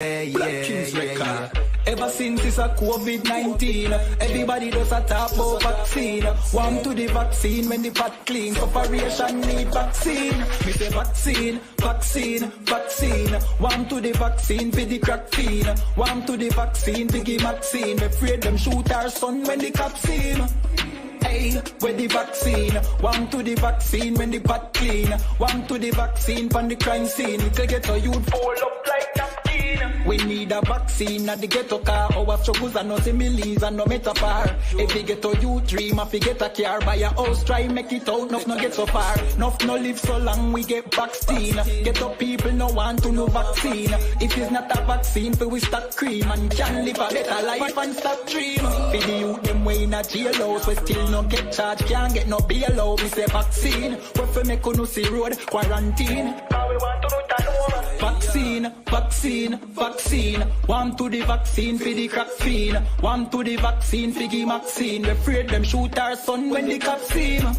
yeah. Ever since it's a COVID-19, everybody does a talk about vaccine. Warm to the vaccine when the pot clean. Operation need vaccine. Me say vaccine, vaccine, vaccine. Warm to the vaccine for the crack fiend. Warm to the vaccine for the vaccine. Afraid them shoot our son when the cops see him. Hey, where the vaccine? One to the vaccine when the pot clean. One to the vaccine from the crime scene. It's a ghetto youth fall up like napkin. We need a vaccine at the ghetto car. Our struggles are no similes and no metaphor. If we get a youth dream, if we get a car, buy a house, try make it out, no get so far. No live so long, we get vaccine. Get up people no want to no vaccine. If it's not a vaccine, we start cream and can live a better life and stop dream. For the youth them way in a jail house, we still no get charged, can't get no bail out. We say vaccine, what for make no see road quarantine. Now we want to do that over. Vaccine, vaccine, vaccine. One to the vaccine for the crack fiend. One to the vaccine for the vaccine. We afraid them shoot our son when the cops see him.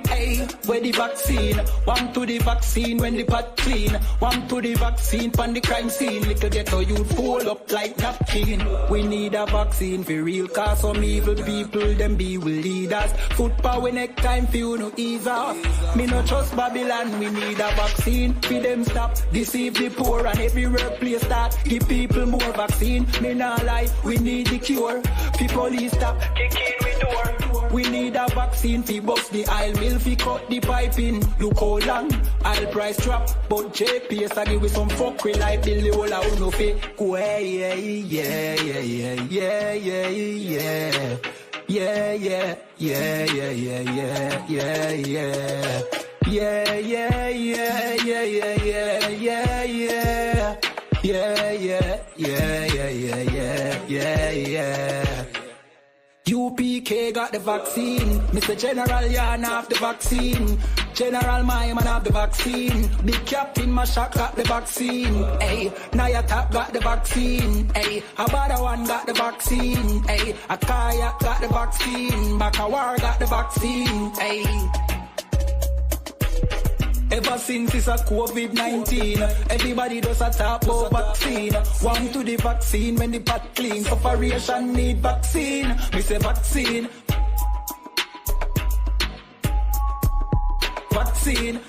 Hey, where the vaccine? One to the vaccine when the pot clean. One to the vaccine from the crime scene. Little ghetto youth fall up like napkin. We need a vaccine for real, cause some evil people them be with leaders. Foot power next time for you no ease off. Me no trust Babylon, we need a vaccine. For them stop, deceive the poor and every workplace start. Give people more vaccine, me nah lie, we need the cure. For police stop, kick in with door. We need a vaccine for bust the aisle mill. Fi cut the pipe in, look how long I'll price drop, but JPS I give with some fuckery like Billy Ola who no fake. Go yeah. UPK got the vaccine. Mr. General Yan have the vaccine. General my man have the vaccine. Big Captain Mashak got the vaccine. Hey, Nayatap got the vaccine. Hey, Abada one got the vaccine. Hey, Akaya got the vaccine. Bakawar got the vaccine. Hey. Ever since it's a COVID-19, everybody does a talk about vaccine. One to the vaccine when the pot clean. Operation need vaccine. Me say vaccine. Vaccine.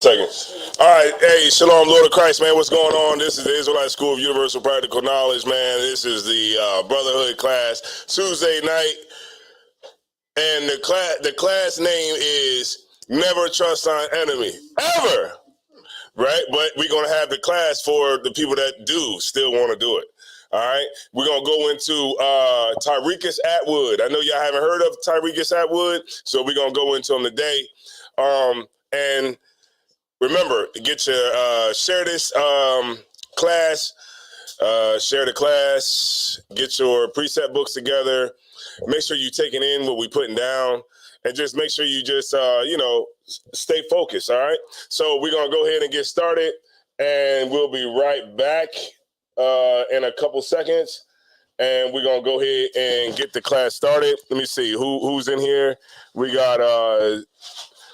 Second. All right. Hey, Shalom, Lord of Christ, man. What's going on? This is the Israelite School of Universal Practical Knowledge, man. This is the Brotherhood class, Tuesday night. And the class name is Never Trust Thine Enemy. Ever. Right? But we're going to have the class for the people that do still want to do it. All right. We're going to go into Tyrekus Atwood. I know y'all haven't heard of Tyrekus Atwood, so we're going to go into him today. And remember, get your share this class, share the class, get your preset books together. Make sure you're taking in what we're putting down, and just make sure you just, stay focused, all right? So we're going to go ahead and get started, and we'll be right back in a couple seconds, and we're going to go ahead and get the class started. Let me see who's in here. We got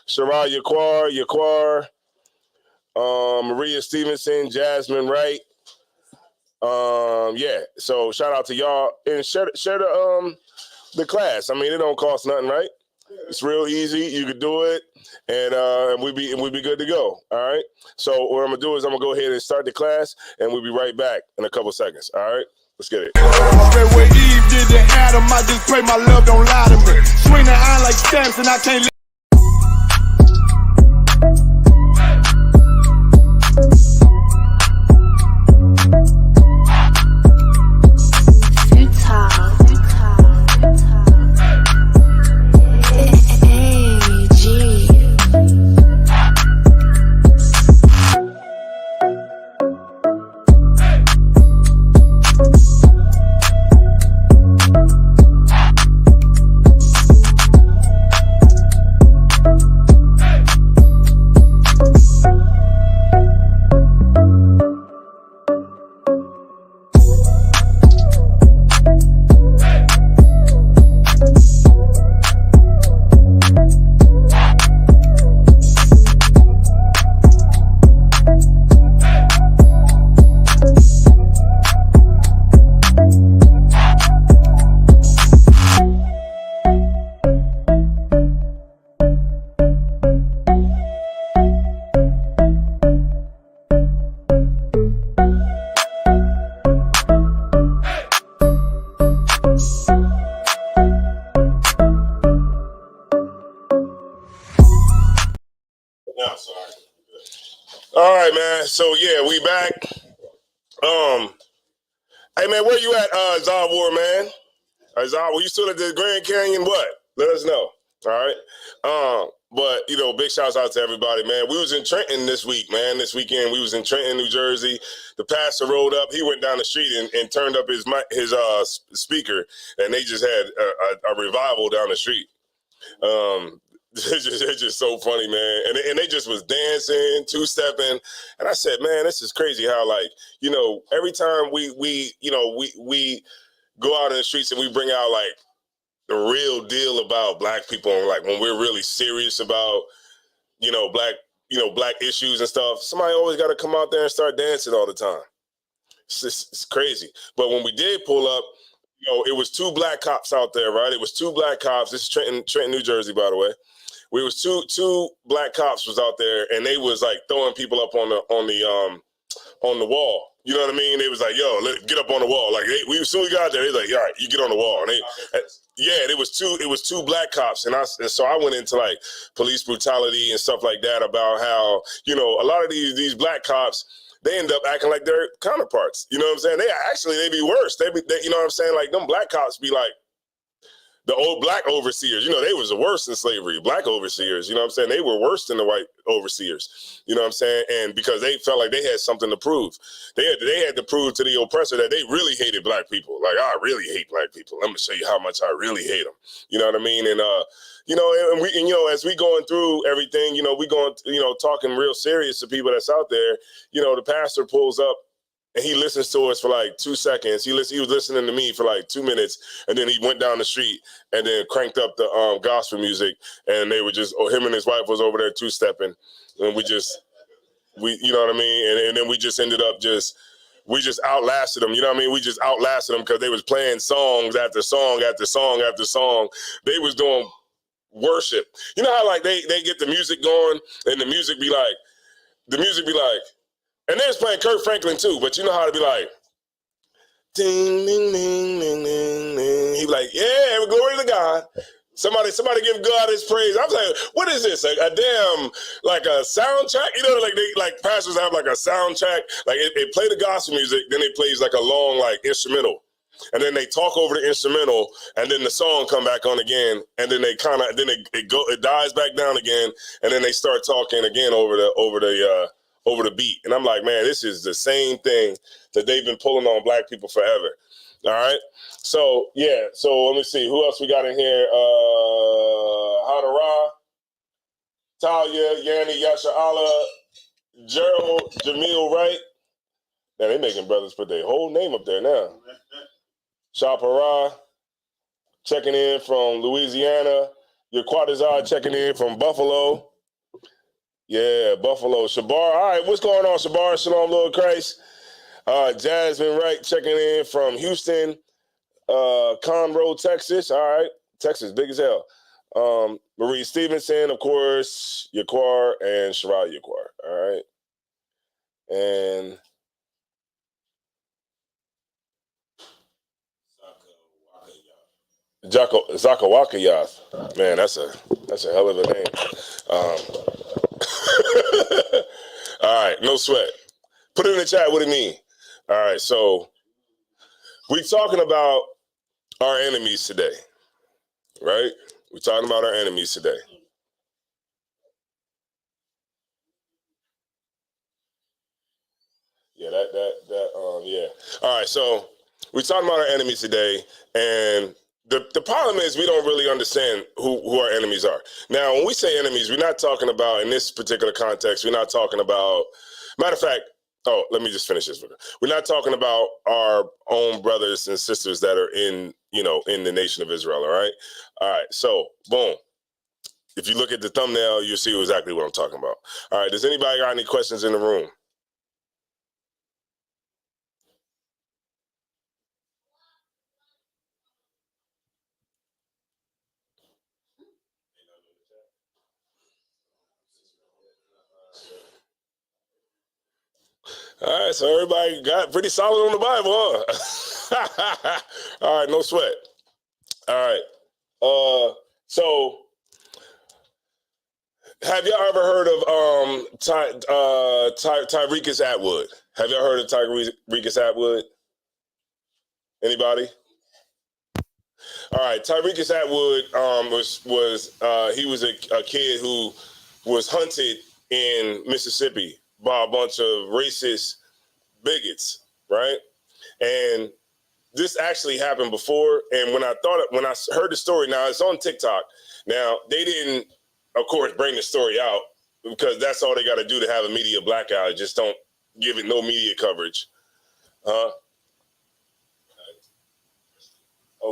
Shara Yaquar, Maria Stevenson, Jasmine Wright. Yeah, so shout out to y'all, and share the class. I mean, it don't cost nothing, right? It's real easy. You could do it, and we'd be good to go. All right. So what I'm gonna do is I'm gonna go ahead and start the class, and we'll be right back in a couple seconds. All right. Let's get it. When Eve did to Adam, I just pray my love don't lie to me. Swing the iron like stamps, and I can't. No, sorry. All right, man. So yeah, we back. Hey man, where you at, Zod War, man? Zod, were you still at the Grand Canyon? What? Let us know. All right. But you know, big shouts out to everybody, man. We was in Trenton this week, man. This weekend we was in Trenton, New Jersey. The pastor rolled up. He went down the street and turned up his speaker, and they just had a revival down the street. It's just so funny, man. And they just was dancing, two-stepping. And I said, man, this is crazy how, like, you know, every time we go out in the streets and we bring out, like, the real deal about black people, and, like, when we're really serious about, black issues and stuff, somebody always got to come out there and start dancing all the time. It's crazy. But when we did pull up, it was two black cops out there, right? It was two black cops. This is Trenton, New Jersey, by the way. We was two black cops was out there, and they was like throwing people up on the wall. You know what I mean? They was like, "Yo, get up on the wall." Like as soon as we got there, they was like, "All right, you get on the wall." And it was two black cops, and so I went into like police brutality and stuff like that about how a lot of these black cops, they end up acting like their counterparts. You know what I'm saying? They be worse. They you know what I'm saying? Like them black cops be like the old black overseers. They was the worst in slavery. Black overseers, you know what I'm saying? They were worse than the white overseers. You know what I'm saying? And because they felt like they had something to prove. They had to prove to the oppressor that they really hated black people. Like, I really hate black people. Let me show you how much I really hate them. You know what I mean? And as we going through everything, we going, talking real serious to people that's out there, the pastor pulls up and he listens to us for like 2 seconds. He was listening to me for like 2 minutes, and then he went down the street and then cranked up the gospel music, and they were just, him and his wife was over there two-stepping, and we you know what I mean? And then we just ended up we just outlasted them. You know what I mean? We just outlasted them because they was playing songs after song after song after song. They was doing worship. You know how like they get the music going, and the music be like, and they was playing Kirk Franklin too, but you know how to be like, ding, ding, ding, ding, ding, ding. He be like, yeah, glory to God. Somebody give God his praise. I'm like, what is this? A damn, like a soundtrack? Like pastors have like a soundtrack. Like they play the gospel music, then they plays like a long like instrumental. And then they talk over the instrumental, and then the song come back on again, and then it dies back down again, and then they start talking again over the beat. And I'm like, man, this is the same thing that they've been pulling on black people forever. All right. So yeah. So let me see who else we got in here. Hadara, Talia, Yanni, Yasha Allah, Gerald, Jamil, Wright. Now they making brothers put their whole name up there now. Shapara checking in from Louisiana. Yaquatazar checking in from Buffalo. Yeah, Buffalo. Shabar. All right, what's going on, Shabar? Shalom, Lord Christ. Jasmine Wright checking in from Houston, Conroe, Texas. All right, Texas, big as hell. Marie Stevenson, of course, Yaquar, and Shirai Yaquar. All right. And Zakawakayath. Man, that's a hell of a name. All right, no sweat. Put it in the chat what it mean. All right, so we talking about our enemies today, right? We're talking about our enemies today. Yeah, yeah. All right, so we're talking about our enemies today, and the problem is we don't really understand who our enemies are. Now, when we say enemies, we're not talking about, in this particular context, we're not talking about, matter of fact, let me just finish this. We're not talking about our own brothers and sisters that are in the nation of Israel, all right? All right, so, boom. If you look at the thumbnail, you'll see exactly what I'm talking about. All right, does anybody got any questions in the room? All right, so everybody got pretty solid on the Bible, huh? All right, no sweat. All right. So Have y'all ever heard of Tyrekus Atwood? Have y'all heard of Tyrekus Atwood? Anybody? All right, Tyrekus Atwood he was a kid who was hunted in Mississippi by a bunch of racist bigots, right? And this actually happened before. And when I heard the story, now it's on TikTok. Now they didn't, of course, bring the story out because that's all they got to do to have a media blackout. Just don't give it no media coverage. Oh,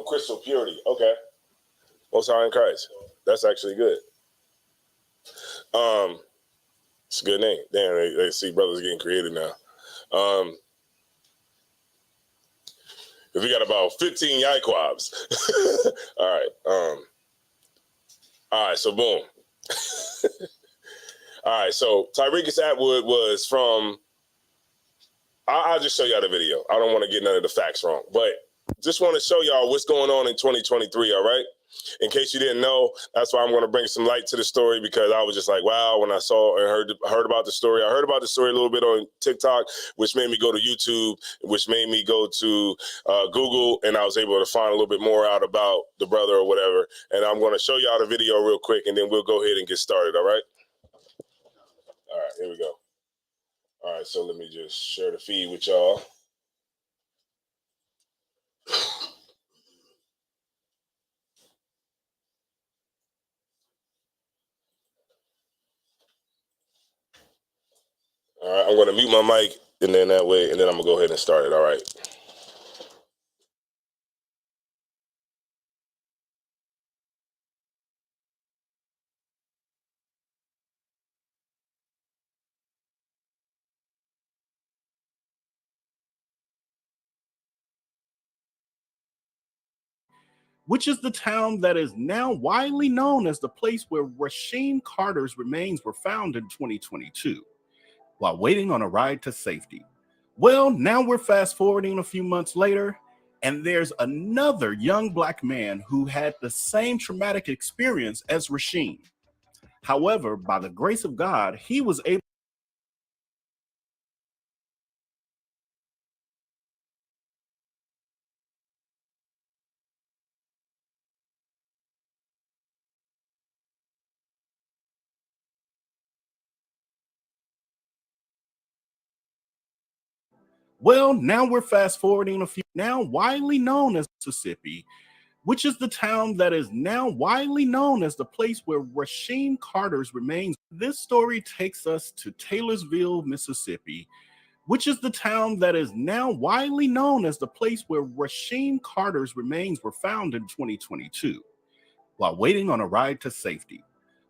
Crystal Purity. Okay. Most High in Christ. That's actually good. It's a good name. Damn, they see brothers getting creative now. We got about 15 Yaiquabs. All right. All right, so boom. All right, so Tyrekus Atwood was from, I'll just show y'all the video. I don't want to get none of the facts wrong, but just want to show y'all what's going on in 2023, all right? In case you didn't know, that's why I'm going to bring some light to the story, because I was just like, wow, when I saw and heard about the story. I heard about the story a little bit on TikTok, which made me go to YouTube, which made me go to Google, and I was able to find a little bit more out about the brother or whatever. And I'm going to show y'all the video real quick, and then we'll go ahead and get started, all right? All right, here we go. All right, so let me just share the feed with y'all. All right, I'm going to mute my mic, and then that way, and then I'm going to go ahead and start it, all right? Which is the town that is now widely known as the place where Rasheem Carter's remains were found in 2022 while waiting on a ride to safety. Well, now we're fast forwarding a few months later, and there's another young black man who had the same traumatic experience as Rasheem. However, by the grace of God, he was able. Well, now we're fast forwarding a few, now widely known as Mississippi, which is the town that is now widely known as the place where Rasheem Carter's remains. This story takes us to Taylorsville, Mississippi, which is the town that is now widely known as the place where Rasheem Carter's remains were found in 2022 while waiting on a ride to safety.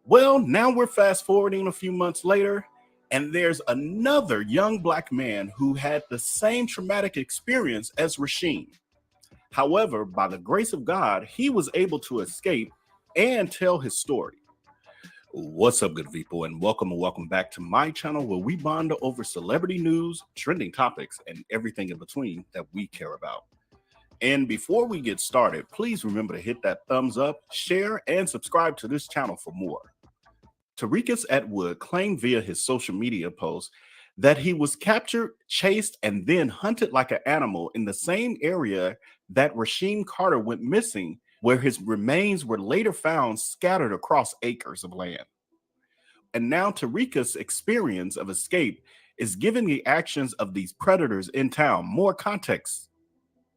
Well, now we're fast forwarding a few months later, and there's another young black man who had the same traumatic experience as Rasheem. However, by the grace of God, he was able to escape and tell his story. What's up, good people, and welcome back to my channel, where we bond over celebrity news, trending topics, and everything in between that we care about. And before we get started, please remember to hit that thumbs up, share, and subscribe to this channel for more. Tyrekus Atwood claimed via his social media post that he was captured, chased, and then hunted like an animal in the same area that Rasheem Carter went missing, where his remains were later found scattered across acres of land. And now Tyrekus' experience of escape is giving the actions of these predators in town more context.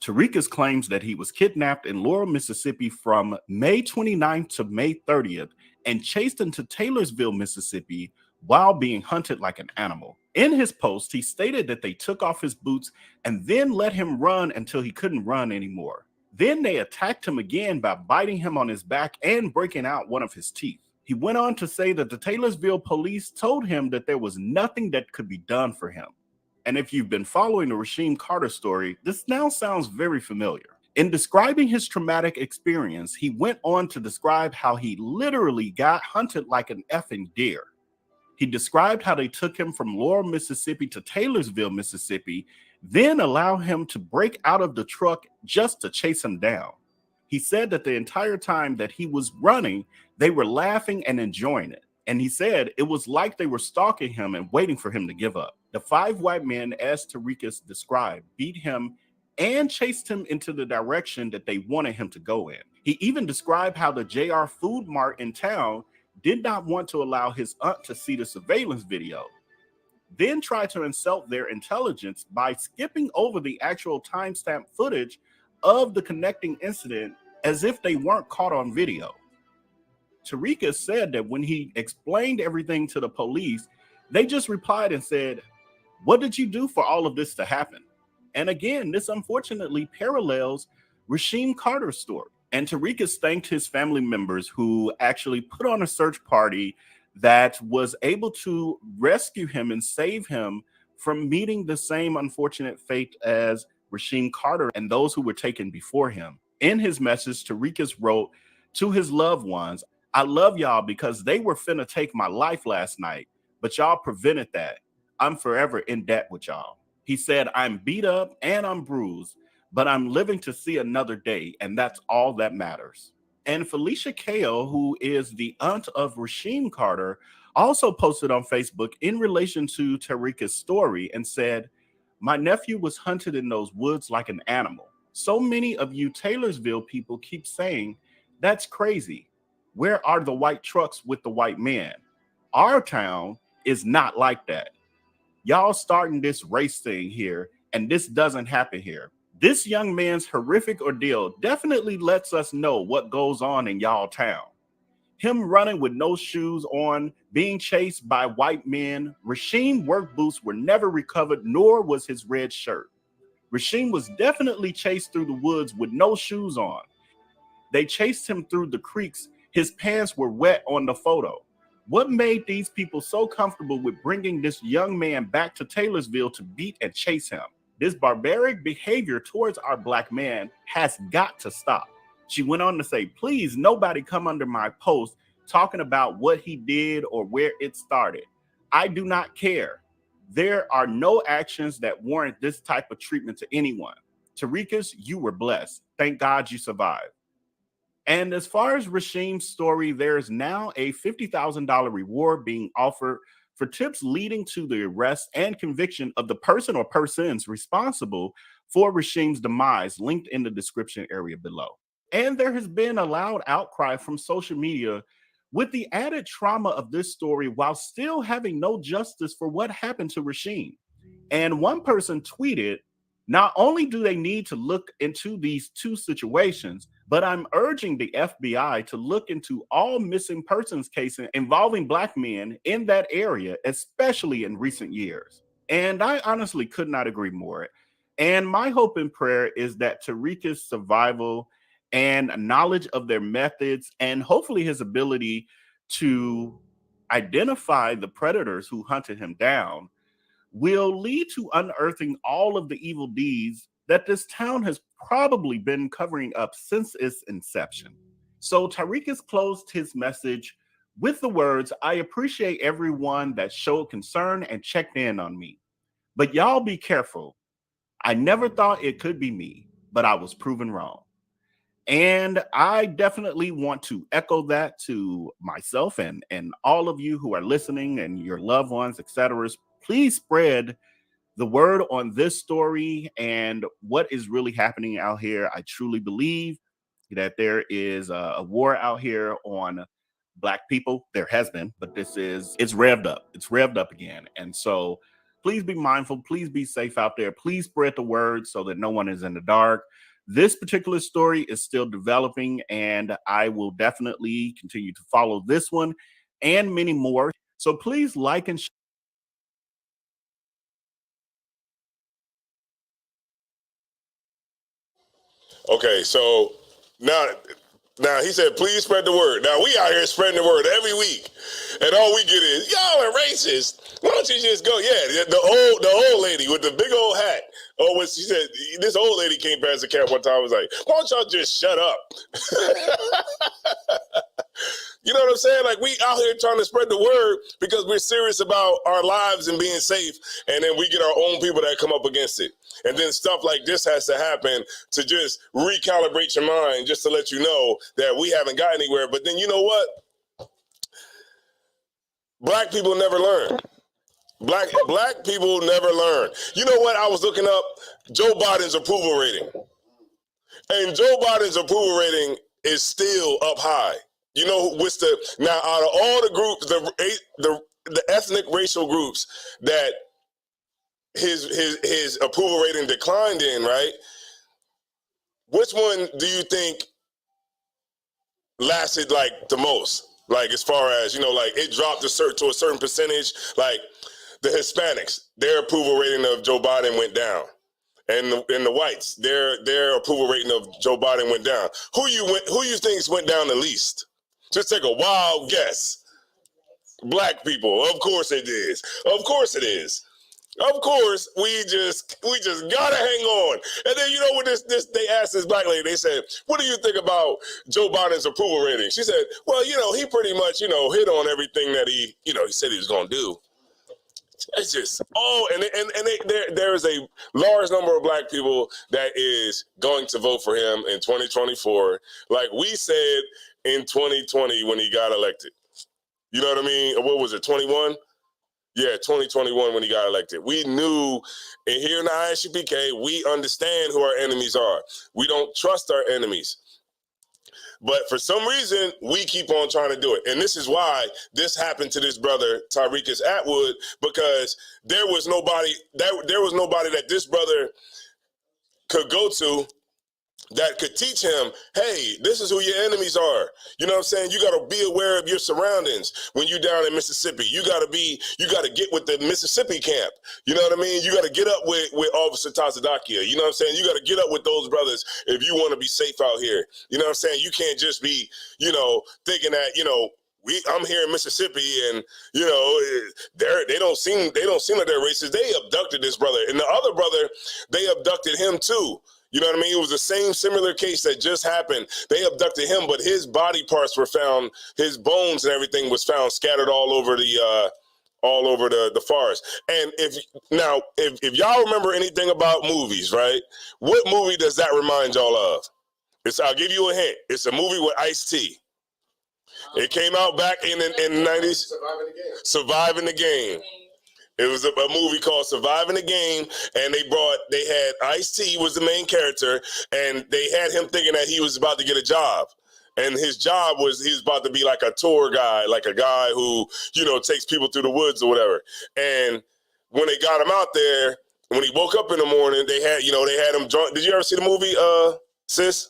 Tyrekus claims that he was kidnapped in Laurel, Mississippi from May 29th to May 30th and chased into Taylorsville, Mississippi while being hunted like an animal. In his post, he stated that they took off his boots and then let him run until he couldn't run anymore. Then they attacked him again by biting him on his back and breaking out one of his teeth. He went on to say that the Taylorsville police told him that there was nothing that could be done for him. And if you've been following the Rasheem Carter story, this now sounds very familiar. In describing his traumatic experience, he went on to describe how he literally got hunted like an effing deer. He described how they took him from Laurel, Mississippi to Taylorsville, Mississippi, then allowed him to break out of the truck just to chase him down. He said that the entire time that he was running, they were laughing and enjoying it. And he said it was like they were stalking him and waiting for him to give up. The 5 white men, as Tarikas described, beat him and chased him into the direction that they wanted him to go in. He even described how the JR Food Mart in town did not want to allow his aunt to see the surveillance video, then tried to insult their intelligence by skipping over the actual timestamp footage of the connecting incident as if they weren't caught on video. Tarikas said that when he explained everything to the police, they just replied and said, "What did you do for all of this to happen?" And again, this unfortunately parallels Rasheem Carter's story. And Tarikas thanked his family members who actually put on a search party that was able to rescue him and save him from meeting the same unfortunate fate as Rasheem Carter and those who were taken before him. In his message, Tarikas wrote to his loved ones, "I love y'all because they were finna take my life last night, but y'all prevented that. I'm forever in debt with y'all." He said, "I'm beat up and I'm bruised, but I'm living to see another day, and that's all that matters." And Felicia Kale, who is the aunt of Rasheem Carter, also posted on Facebook in relation to Tarikas' story and said, "My nephew was hunted in those woods like an animal. So many of you Taylorsville people keep saying, that's crazy. Where are the white trucks with the white men? Our town is not like that. Y'all starting this race thing here, and this doesn't happen here. This young man's horrific ordeal definitely lets us know what goes on in y'all town. Him running with no shoes on, being chased by white men. Rasheem work boots were never recovered, nor was his red shirt. Rasheem was definitely chased through the woods with no shoes on. They chased him through the creeks. His pants were wet on the photo. What made these people so comfortable with bringing this young man back to Taylorsville to beat and chase him? This barbaric behavior towards our black man has got to stop." She went on to say, "Please, nobody come under my post talking about what he did or where it started. I do not care. There are no actions that warrant this type of treatment to anyone. Tarikas, you were blessed. Thank God you survived." And as far as Rasheem's story, there's now a $50,000 reward being offered for tips leading to the arrest and conviction of the person or persons responsible for Rasheem's demise, linked in the description area below. And there has been a loud outcry from social media with the added trauma of this story while still having no justice for what happened to Rasheem. And one person tweeted, "Not only do they need to look into these two situations, but I'm urging the FBI to look into all missing persons cases involving black men in that area, especially in recent years." And I honestly could not agree more. And my hope and prayer is that Tarikas' survival and knowledge of their methods and hopefully his ability to identify the predators who hunted him down will lead to unearthing all of the evil deeds that this town has probably been covering up since its inception. So Tarikas closed his message with the words, "I appreciate everyone that showed concern and checked in on me. But y'all be careful. I never thought it could be me, but I was proven wrong." And I definitely want to echo that to myself and all of you who are listening and your loved ones, etc. Please spread the word on this story and what is really happening out here. I truly believe that there is a war out here on black people. There has been, but it's revved up. It's revved up again. And so please be mindful. Please be safe out there. Please spread the word so that no one is in the dark. This particular story is still developing, and I will definitely continue to follow this one and many more. So please like and share. Okay, so now he said, please spread the word. Now we out here spreading the word every week, and all we get is, y'all are racist. Why don't you just go? Yeah, the old lady with the big old hat. Oh, when she said, this old lady came past the camp one time and was like, why don't y'all just shut up? You know what I'm saying? Like, we out here trying to spread the word because we're serious about our lives and being safe, and then we get our own people that come up against it. And then stuff like this has to happen to just recalibrate your mind, just to let you know that we haven't got anywhere. But then you know what? Black people never learn. Black people never learn. You know what? I was looking up Joe Biden's approval rating. And Joe Biden's approval rating is still up high. You know what's now out of all the groups, the ethnic racial groups that his approval rating declined in, right? Which one do you think lasted like the most? Like as far as, you know, like it dropped to a certain percentage, like the Hispanics, their approval rating of Joe Biden went down. And the whites, their approval rating of Joe Biden went down. Who you think went down the least? Just take a wild guess. Black people, of course it is. Of course it is. Of course, we just gotta hang on. And then you know what they asked this black lady, they said, what do you think about Joe Biden's approval rating? She said, well, you know, he pretty much, you know, hit on everything that he said he was gonna do. It's just, there is a large number of black people that is going to vote for him in 2024, like we said in 2020 when he got elected. You know what I mean? What was it, 21? Yeah, 2021 when he got elected. We knew, and here in the ISUPK, we understand who our enemies are. We don't trust our enemies. But for some reason, we keep on trying to do it. And this is why this happened to this brother, Tyrekus Atwood, because there was nobody that this brother could go to that could teach him, hey, this is who your enemies are. You know what I'm saying? You got to be aware of your surroundings when you're down in Mississippi. You got to get with the Mississippi camp. You know what I mean? You got to get up with Officer Tazadakia. You know what I'm saying? You got to get up with those brothers if you want to be safe out here. You know what I'm saying? You can't just be, thinking that, I'm here in Mississippi and, they don't seem like they're racist. They abducted this brother. And the other brother, they abducted him too. You know what I mean? It was the same similar case that just happened. They abducted him, but his body parts were found, his bones and everything was found scattered all over the forest. And if y'all remember anything about movies, right? What movie does that remind y'all of? I'll give you a hint. It's a movie with Ice-T. It came out back in the 90s. Surviving the Game. It was a movie called Surviving the Game, and they had Ice-T was the main character, and they had him thinking that he was about to get a job. And his job was, he was about to be like a tour guide, like a guy who, takes people through the woods or whatever. And when they got him out there, when he woke up in the morning, they had him drunk. Did you ever see the movie, sis?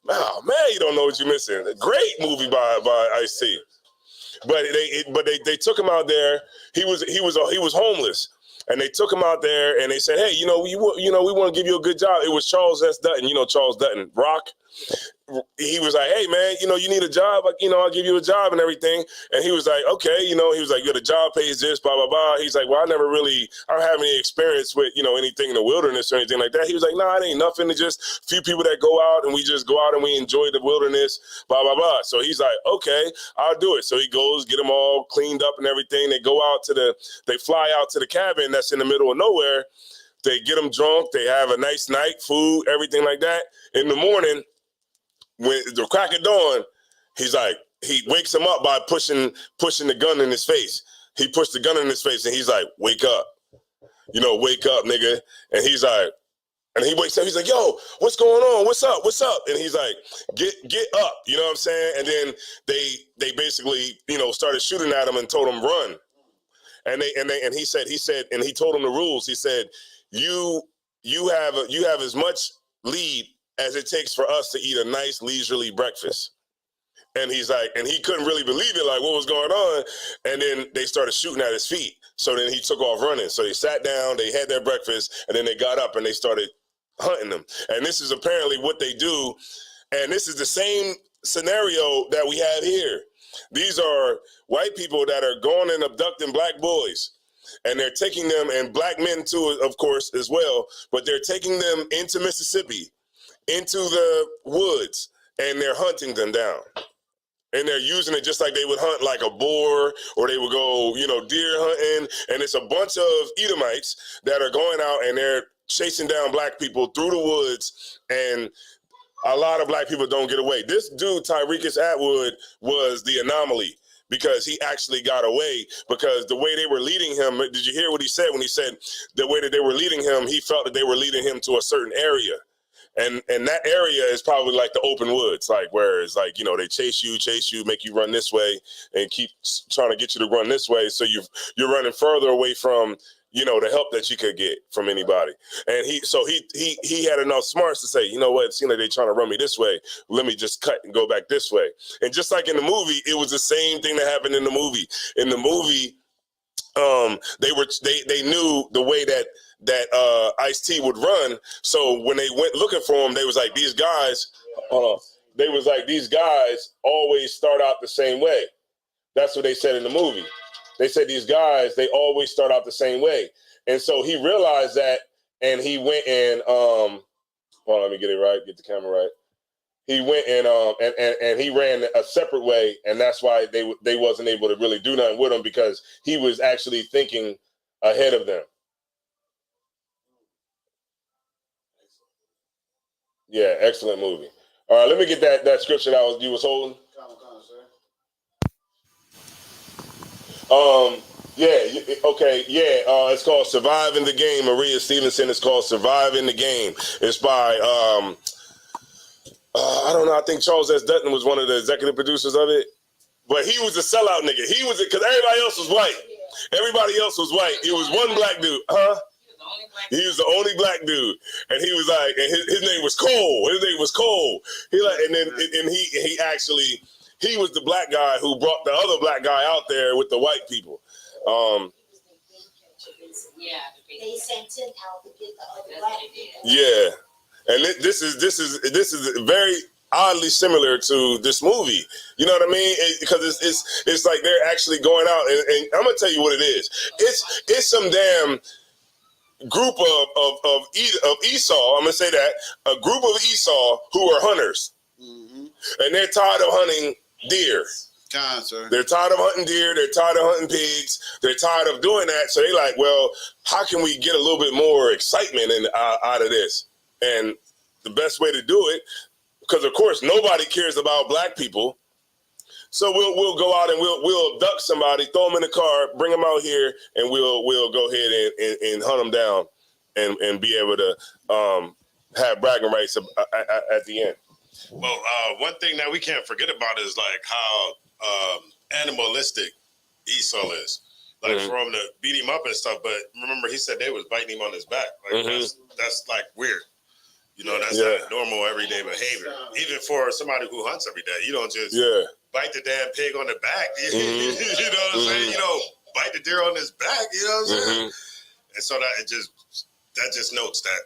Oh, man, you don't know what you're missing. A great movie by Ice-T. But they took him out there. He was homeless, and they took him out there and they said, hey, we want to give you a good job. It was Charles S. Dutton, Charles Dutton, Rock. He was like, hey man, you need a job, I'll give you a job and everything. And he was like, okay, he was like, the job pays this, blah blah blah. He's like, well, I don't have any experience with anything in the wilderness or anything like that. He was like, nah, it ain't nothing. It's just a few people that go out and we just go out and we enjoy the wilderness, blah blah blah. So he's like, okay, I'll do it. So he goes, get them all cleaned up and everything. They fly out to the cabin that's in the middle of nowhere. They get them drunk. They have a nice night, food, everything like that. In the morning, when the crack of dawn, he wakes him up by pushing the gun in his face. He pushed the gun in his face and he's like, wake up. Wake up, nigga. And he's like, and he wakes up, he's like, yo, what's going on? What's up? What's up? And he's like, get up. You know what I'm saying? And then they basically, started shooting at him and told him run. And he said, and he told him the rules. He said, you have as much lead as it takes for us to eat a nice leisurely breakfast. And he's like, and he couldn't really believe it, like what was going on. And then they started shooting at his feet. So then he took off running. So they sat down, they had their breakfast, and then they got up and they started hunting them. And this is apparently what they do. And this is the same scenario that we have here. These are white people that are going and abducting black boys. And they're taking them, and black men too, of course, as well. But they're taking them into Mississippi, into the woods, and they're hunting them down. And they're using it just like they would hunt like a boar, or they would go, deer hunting. And it's a bunch of Edomites that are going out and they're chasing down black people through the woods. And a lot of black people don't get away. This dude, Tyrekus Atwood, was the anomaly because he actually got away, because the way they were leading him, did you hear what he said when he said the way that they were leading him, he felt that they were leading him to a certain area. And that area is probably like the open woods, like where it's like, you know, they chase you, make you run this way and keep trying to get you to run this way. So you're running further away from, you know, the help that you could get from anybody. And he had enough smarts to say, you know what, it seems like they're trying to run me this way. Let me just cut and go back this way. And just like in the movie, it was the same thing that happened in the movie. In the movie, they knew the way that Ice-T would run. So when they went looking for him, they was like, these guys, these guys always start out the same way. That's what they said in the movie. They said these guys, they always start out the same way. And so he realized that, and he went and let me get it right, get the camera right. He went and he ran a separate way, and that's why they wasn't able to really do nothing with him, because he was actually thinking ahead of them. Yeah, excellent movie. All right, let me get that scripture you was holding. It's called Surviving the Game. Maria Stevenson. It's called Surviving the Game. It's by I don't know. I think Charles S. Dutton was one of the executive producers of it, but he was a sellout nigga. He was because everybody else was white. Everybody else was white. It was one black dude, huh? He was the only black dude, and he was like, and his name was Cole. His name was Cole. He was the black guy who brought the other black guy out there with the white people. They sent him out to get the other black people. Yeah, and this is very oddly similar to this movie. You know what I mean? Because it's like they're actually going out, and I'm gonna tell you what it is. It's some damn group of Esau. I'm gonna say that a group of Esau who are hunters, and they're tired of hunting deer. They're tired of hunting deer. They're tired of hunting pigs. They're tired of doing that. So they like, well, how can we get a little bit more excitement out of this? And the best way to do it, because of course nobody cares about black people, so we'll go out and we'll abduct somebody, throw them in the car, bring them out here, and we'll go ahead and hunt them down, and be able to have bragging rights at the end. Well, one thing that we can't forget about is like how animalistic Esau is. Like for him to beat him up and stuff, but remember he said they was biting him on his back. Like that's like weird. You know, that's not normal everyday behavior. Even for somebody who hunts every day, you don't just bite the damn pig on the back. You know what I'm saying? You don't bite the deer on his back. You know what I'm saying? And so that just notes that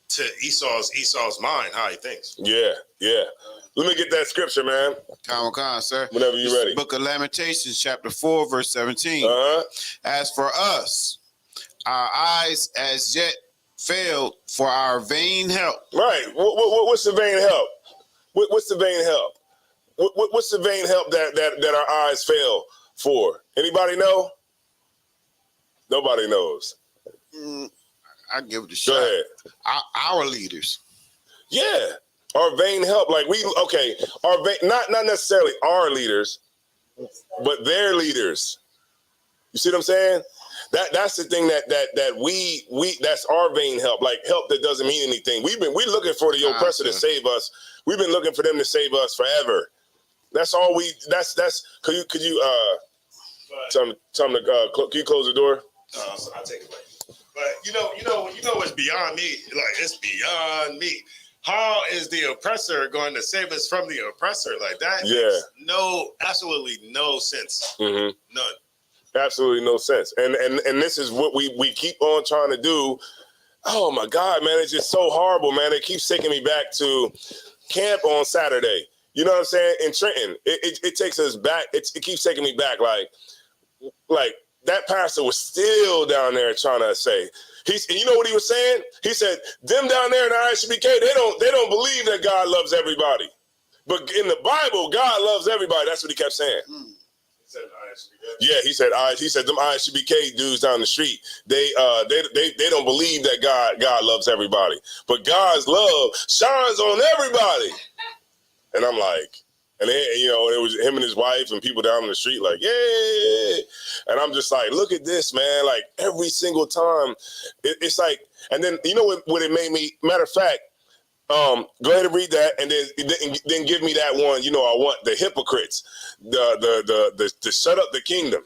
to Esau's mind how he thinks. Yeah. Let me get that scripture, man. Khan, sir. Whenever you're ready. Book of Lamentations, chapter 4, verse 17. As for us, our eyes as yet failed for our vain help. Right. What's the vain help? What's the vain help? What's the vain help that our eyes fail for? Anybody know? Nobody knows. I give it a shot. Go ahead. Our leaders. Yeah. Our vain help. Like our not necessarily our leaders, but their leaders. You see what I'm saying? That's the thing that we that's our vain help, like help that doesn't mean anything. We're looking for the oppressor to save us. We've been looking for them to save us forever. That's all that's could you tell them to can you close the door? I'll take it away. But you know what's beyond me? Like it's beyond me. How is the oppressor going to save us from the oppressor? Like that makes absolutely no sense. None. Absolutely no sense. And this is what we keep on trying to do. Oh my God, man, it's just so horrible, man. It keeps taking me back to camp on Saturday. You know what I'm saying? In Trenton. It takes us back. It keeps taking me back. Like that pastor was still down there trying to say, and you know what he was saying? He said, them down there in the ISUPK, they don't believe that God loves everybody. But in the Bible, God loves everybody. That's what he kept saying. Yeah, he said them ISUPK dudes down the street, they don't believe that God loves everybody. But God's love shines on everybody. And I'm like, And then, it was him and his wife and people down the street like, yeah. And I'm just like, look at this, man. Like every single time, it's like, and then you know what it made me. Matter of fact, go ahead and read that, and then give me that one. I want the hypocrites, the shut up the kingdom.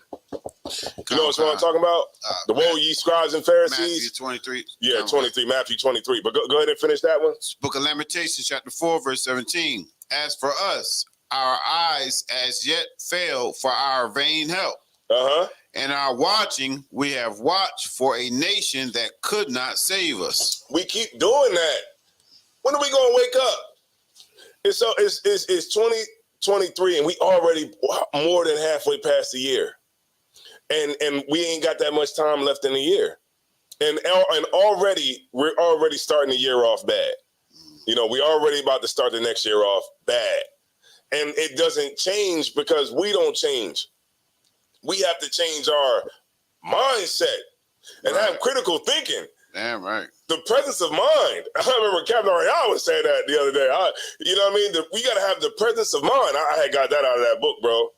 You know what I'm talking about? The woe ye scribes and Pharisees. Matthew 23. Yeah, 23. Matthew 23. But go ahead and finish that one. Book of Lamentations, chapter 4, verse 17. As for us, our eyes as yet fail for our vain help. And our watching, we have watched for a nation that could not save us. We keep doing that. When are we gonna wake up? It's 2023, and we already more than halfway past the year, and we ain't got that much time left in the year, and already we're already starting the year off bad. We already about to start the next year off bad. And it doesn't change because we don't change. We have to change our mindset and have critical thinking. Damn right. The presence of mind. I remember Captain Ariel was saying that the other day. You know what I mean? We got to have the presence of mind. I had got that out of that book, bro.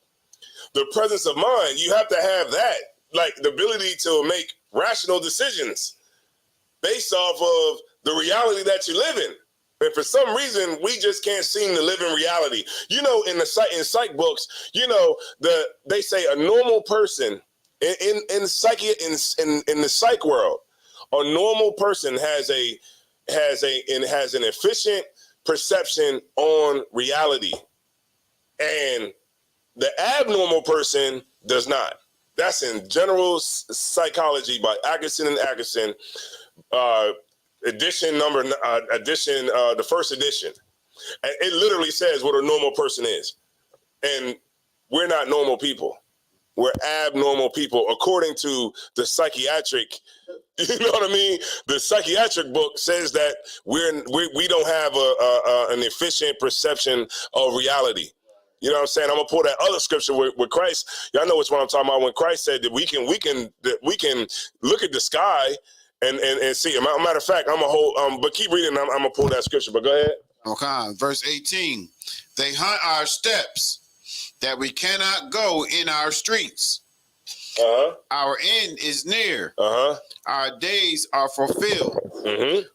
The presence of mind. You have to have that. Like the ability to make rational decisions based off of the reality that you live in. And for some reason, we just can't seem to live in reality. In psych books, they say a normal person in the psych world, a normal person has an efficient perception on reality, and the abnormal person does not. That's in General Psychology by Atkinson and Atkinson. The first edition. And it literally says what a normal person is. And we're not normal people. We're abnormal people, according to the psychiatric, you know what I mean? The psychiatric book says that we don't have an efficient perception of reality. You know what I'm saying? I'm gonna pull that other scripture with Christ. Y'all know which one I'm talking about. When Christ said that we can look at the sky and see. Matter of fact, I'm but keep reading. I'm gonna pull that scripture. But go ahead. Okay, verse 18. They hunt our steps, that we cannot go in our streets. Our end is near. Our days are fulfilled.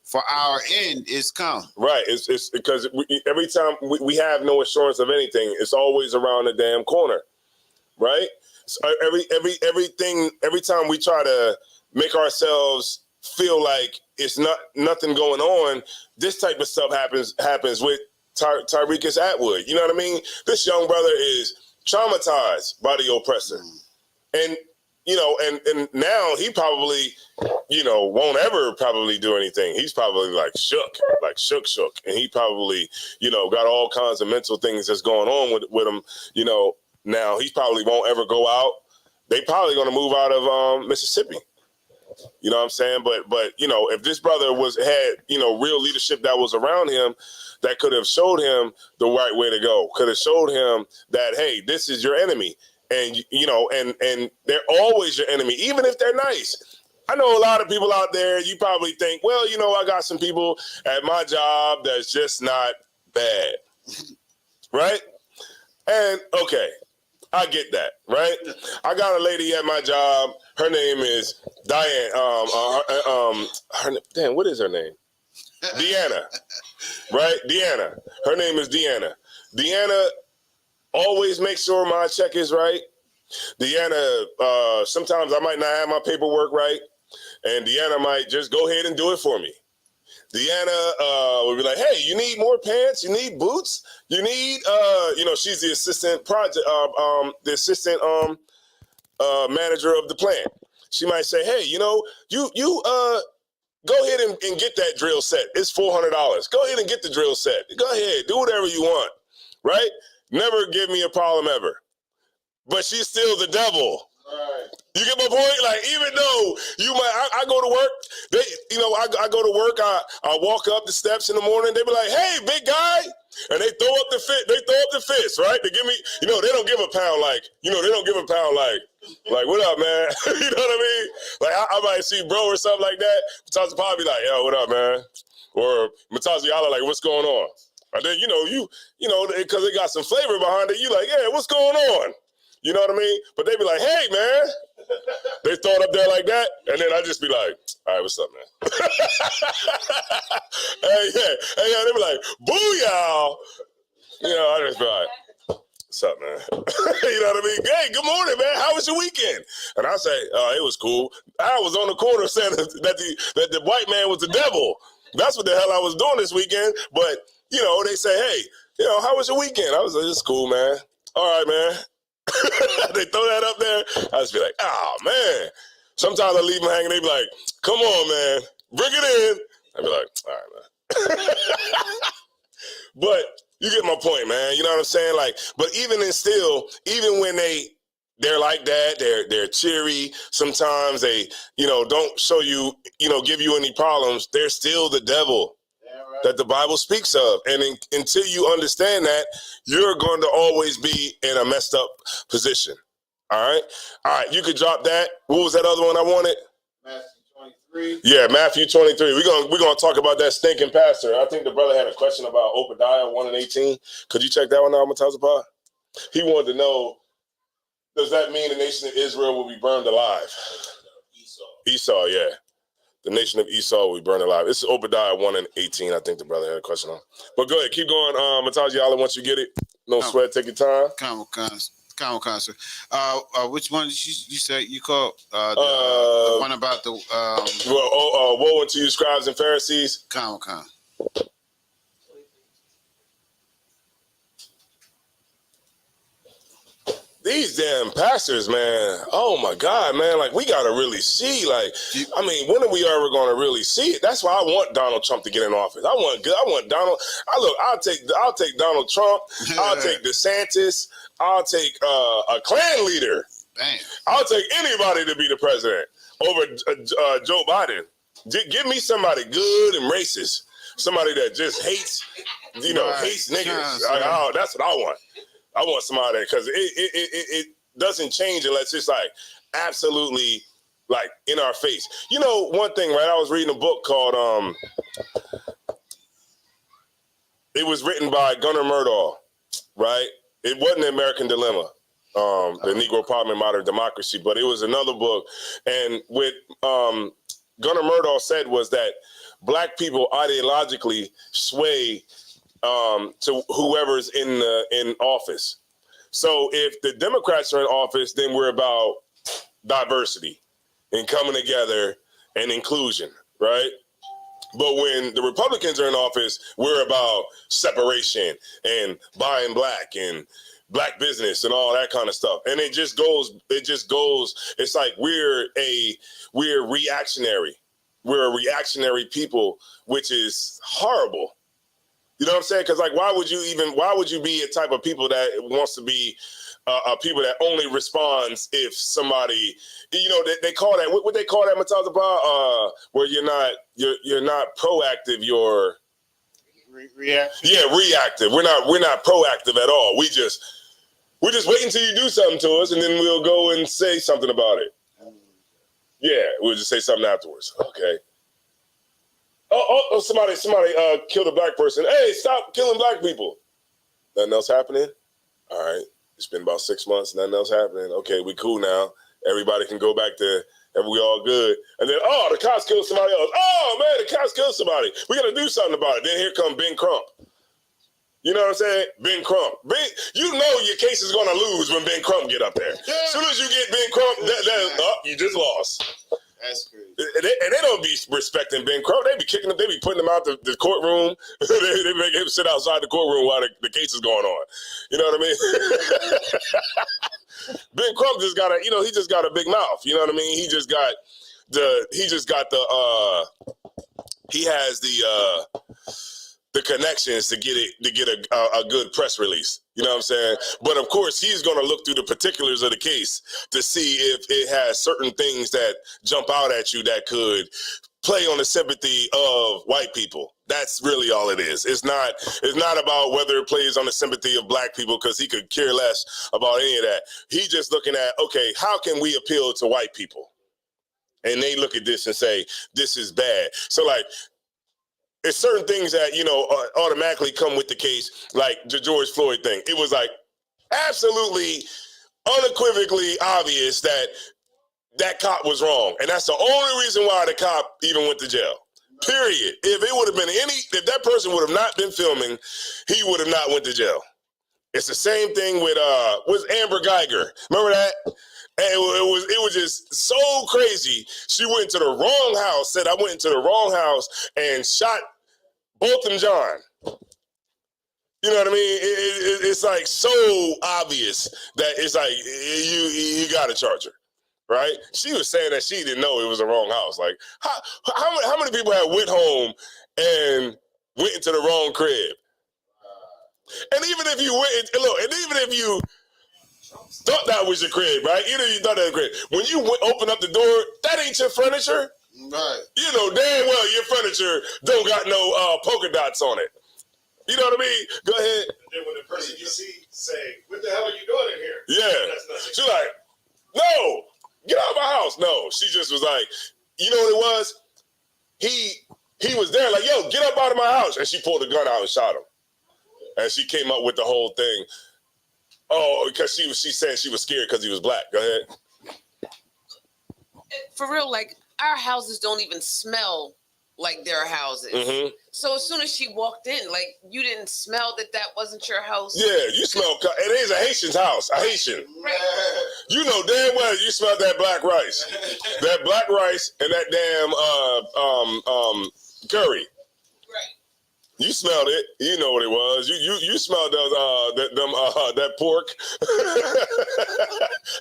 For our end is come. Right. It's because every time we have no assurance of anything, it's always around the damn corner. Right. So every time we try to make ourselves feel like it's nothing going on, this type of stuff happens with Tyrekus Atwood. You know what I mean? This young brother is traumatized by the oppressor. And and now he probably, won't ever probably do anything. He's probably like shook. And he probably, got all kinds of mental things that's going on with him. Now he probably won't ever go out. They probably going to move out of Mississippi. You know what I'm saying? But if this brother had real leadership that was around him, that could have showed him the right way to go, could have showed him that, hey, this is your enemy. And, and they're always your enemy, even if they're nice. I know a lot of people out there, you probably think, well, I got some people at my job that's just not bad. Right? And okay, I get that, right? I got a lady at my job. Her name is Diane. What is her name? Deanna, right? Deanna. Her name is Deanna. Deanna always makes sure my check is right. Deanna, sometimes I might not have my paperwork right, and Deanna might just go ahead and do it for me. Deanna would be like, hey, you need more pants? You need boots? You need, she's the assistant manager of the plant. She might say, hey, you go ahead and get that drill set. It's $400. Go ahead and get the drill set. Go ahead, do whatever you want, right? Never give me a problem ever. But she's still the devil. Right. You get my point? Like, even though I go to work, I go to work, I walk up the steps in the morning, they be like, hey, big guy. And they throw up the fist, right? They give me, they don't give a pound like, what up, man? You know what I mean? Like, I might see bro or something like that. Matazzi probably be like, yo, what up, man? Or Matazzi, like, what's going on? And then, because it got some flavor behind it, you like, yeah, what's going on? You know what I mean? But they be like, hey, man. They throw it up there like that, and then I just be like, all right, what's up, man? Hey, yeah, they be like, booyah. I just be like, what's up, man? You know what I mean? Hey, good morning, man. How was your weekend? And I say, it was cool. I was on the corner saying that the white man was the devil. That's what the hell I was doing this weekend. But, they say, hey, how was your weekend? I was like, it's cool, man. All right, man. They throw that up there. I just be like, oh, man. Sometimes I leave them hanging. They be like, come on, man. Bring it in. I be like, all right, man. But you get my point, man. You know what I'm saying? Like, but even when they're like that, they're cheery. Sometimes they, don't show you, give you any problems. They're still the devil that the Bible speaks of. And until you understand that, you're going to always be in a messed up position. All right. You could drop that. What was that other one I wanted? Matthew 23. Yeah, Matthew 23. We're gonna talk about that stinking pastor. I think the brother had a question about Obadiah 1:18. Could you check that one out, Matazapah? He wanted to know, does that mean the nation of Israel will be burned alive? Esau, yeah. The nation of Esau will be burned alive. This is Obadiah 1:18. I think the brother had a question on. But go ahead, keep going, Mataji, once you get it. No sweat, take your time. Common concert. Which one did you say you called? The one about the woe unto you, scribes and Pharisees. Common. These damn pastors, man. Oh my God, man. Like, we gotta really see. Like, when are we ever gonna really see it? That's why I want Donald Trump to get in office. I want Donald. I'll take Donald Trump. I'll take DeSantis. I'll take a Klan leader. Damn. I'll take anybody to be the president over Joe Biden. Give me somebody good and racist. Somebody that just hates, hates niggas. That's what I want. I want somebody that, because it doesn't change unless it's like absolutely like in our face. One thing, right? I was reading a book called it was written by Gunnar Myrdal, right? It wasn't The American Dilemma, the Negro Problem in Modern Democracy, but it was another book. And what Gunnar Myrdal said was that Black people ideologically sway to whoever's in office. So if the Democrats are in office, then we're about diversity and coming together and inclusion, right? But when the Republicans are in office, we're about separation and buying black and black business and all that kind of stuff. And it just goes, it's like we're reactionary. We're a reactionary people, which is horrible. You know what I'm saying? Because, like, why would you be a type of people that wants to be a people that only responds if somebody, they call that, what they call that, Matazaba, where you're not proactive, you're reactive. Yeah, reactive. We're not proactive at all. We're just waiting until you do something to us, and then we'll go and say something about it. Yeah, we'll just say something afterwards. Okay. Oh, somebody killed a black person. Hey, stop killing black people. Nothing else happening? All right. It's been about 6 months. Nothing else happening. Okay, we cool now. Everybody can go back to, we all good. And then, the cops killed somebody else. Oh, man, the cops killed somebody. We got to do something about it. Then here come Ben Crump. You know what I'm saying? Ben Crump. You know your case is going to lose when Ben Crump get up there. As soon as you get Ben Crump, you just lost. That's crazy. And they don't be respecting Ben Crump. They be kicking him. They be putting him out the courtroom. they make him sit outside the courtroom while the case is going on. You know what I mean? Ben Crump just got he just got a big mouth. You know what I mean? He has the connections to get a good press release. You know what I'm saying? But of course, he's going to look through the particulars of the case to see if it has certain things that jump out at you that could play on the sympathy of white people. That's really all it is. It's not about whether it plays on the sympathy of black people, because he could care less about any of that. He's just looking at, okay, how can we appeal to white people? And they look at this and say, this is bad. So, like, it's certain things that, you know, automatically come with the case, like the George Floyd thing. It was like absolutely unequivocally obvious that that cop was wrong. And that's the only reason why the cop even went to jail. Period. If it would have been if that person would have not been filming, he would have not went to jail. It's the same thing with Amber Geiger. Remember that? And it was just so crazy. She went to the wrong house, said I went into the wrong house and shot Bolton John. You know what I mean? It's like so obvious that it's like you got to charge her, right? She was saying that she didn't know it was the wrong house. Like how many people have went home and went into the wrong crib? And even if you even if you thought that was your crib, right? Either you thought that was crib. When you open up the door, that ain't your furniture. Right. You know damn well your furniture don't got no polka dots on it. You know what I mean? Go ahead. And then when the person you see say, "What the hell are you doing in here?" Yeah. She's like, "No, get out of my house." No, she just was like, you know what it was? He was there like, "Yo, get up out of my house," and she pulled a gun out and shot him. And she came up with the whole thing. Oh, because she said she was scared because he was black. Go ahead. For real, like our houses don't even smell like their houses. Mm-hmm. So as soon as she walked in, like you didn't smell that wasn't your house. Yeah, you smell. It is a Haitian's house. A Haitian. Right. You know damn well you smell that black rice, that black rice, and that damn curry. Right. You smelled it. You know what it was. You smelled that pork.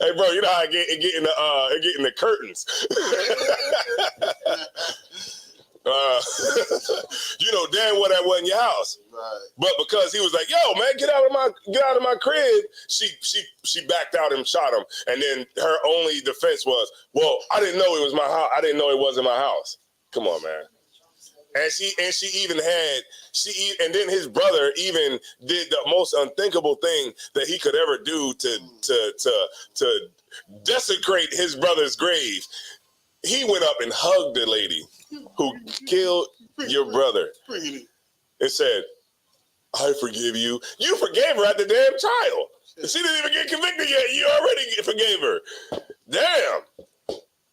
Hey, bro, you know how it get in the curtains. You know damn well that wasn't your house. Right. But because he was like, "Yo, man, get out of my crib," she backed out and shot him. And then her only defense was, "Well, I didn't know it was my house. I didn't know it wasn't my house." Come on, man. And and then his brother even did the most unthinkable thing that he could ever do to desecrate his brother's grave. He went up and hugged the lady who killed your brother and said, "I forgive you." You forgave her at the damn trial. She didn't even get convicted yet. You already forgave her. Damn.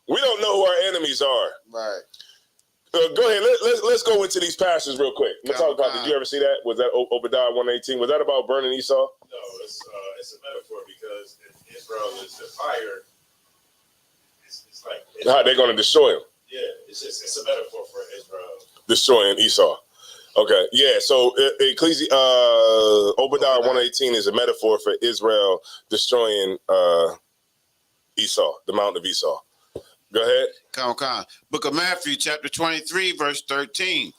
We don't know who our enemies are. Right. Go ahead. Let's go into these passages real quick. Let's talk about. Did you ever see that? Was that Obadiah 1:18? Was that about burning Esau? No, it's a metaphor because if Israel is the fire, it's like How they're going to destroy him? Yeah, it's a metaphor for Israel Destroying Esau. Okay, yeah. So Obadiah 1:18 is a metaphor for Israel destroying Esau, the mountain of Esau. Go ahead. Come. Book of Matthew, chapter 23, verse 13.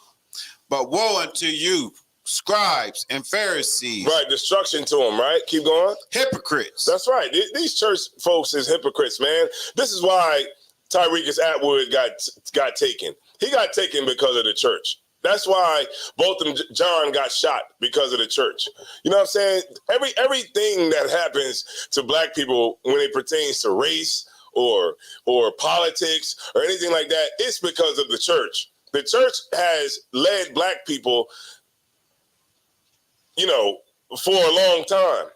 But woe unto you, scribes and Pharisees. Right, destruction to them, right? Keep going. Hypocrites. That's right. These church folks is hypocrites, man. This is why Tyrekus Atwood got taken. He got taken because of the church. That's why Bolton John got shot, because of the church. You know what I'm saying? Everything that happens to black people when it pertains to race or politics or anything like that, it's because of the church. The church has led black people, you know, for a long time.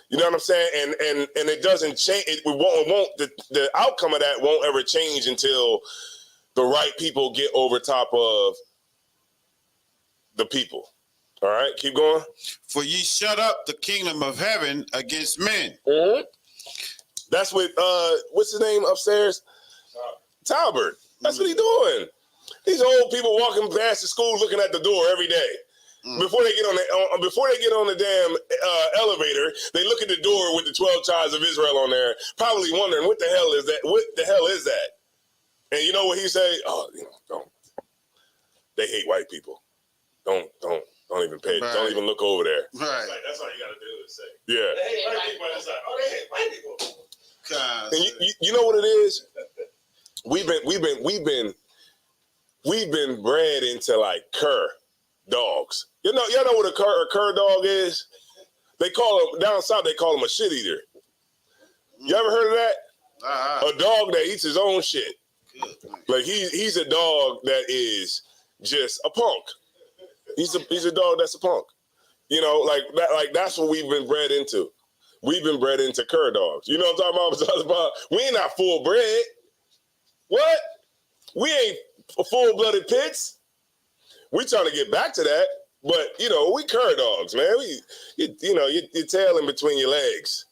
You know what I'm saying? And it doesn't change. The outcome of that won't ever change until the right people get over top of the people. All right, keep going. For ye shut up the kingdom of heaven against men. Mm-hmm. That's what what's his name upstairs? Talbert. That's what he's doing. These old people walking past the school looking at the door every day. Before they get on the damn elevator, they look at the door with the 12 tribes of Israel on there, probably wondering what the hell is that? What the hell is that? And you know what he say? Oh, you know, don't. They hate white people. Don't even pay. Right. Don't even look over there. Right. That's all you gotta do is say. Yeah. They hate white people. It's like, oh, they hate white people. And you know what it is? We've been bred into like cur dogs. Y'all know what a cur dog is? They call them down south. They call them a shit eater. You ever heard of that? A dog that eats his own shit. Like he's a dog that is just a punk. He's a dog that's a punk. You know, like that. Like that's what we've been bred into. We've been bred into cur dogs. You know what I'm talking about? We ain't not full bred. What? We ain't full-blooded pits. We trying to get back to that, but you know, we cur dogs, man. Your tail in between your legs,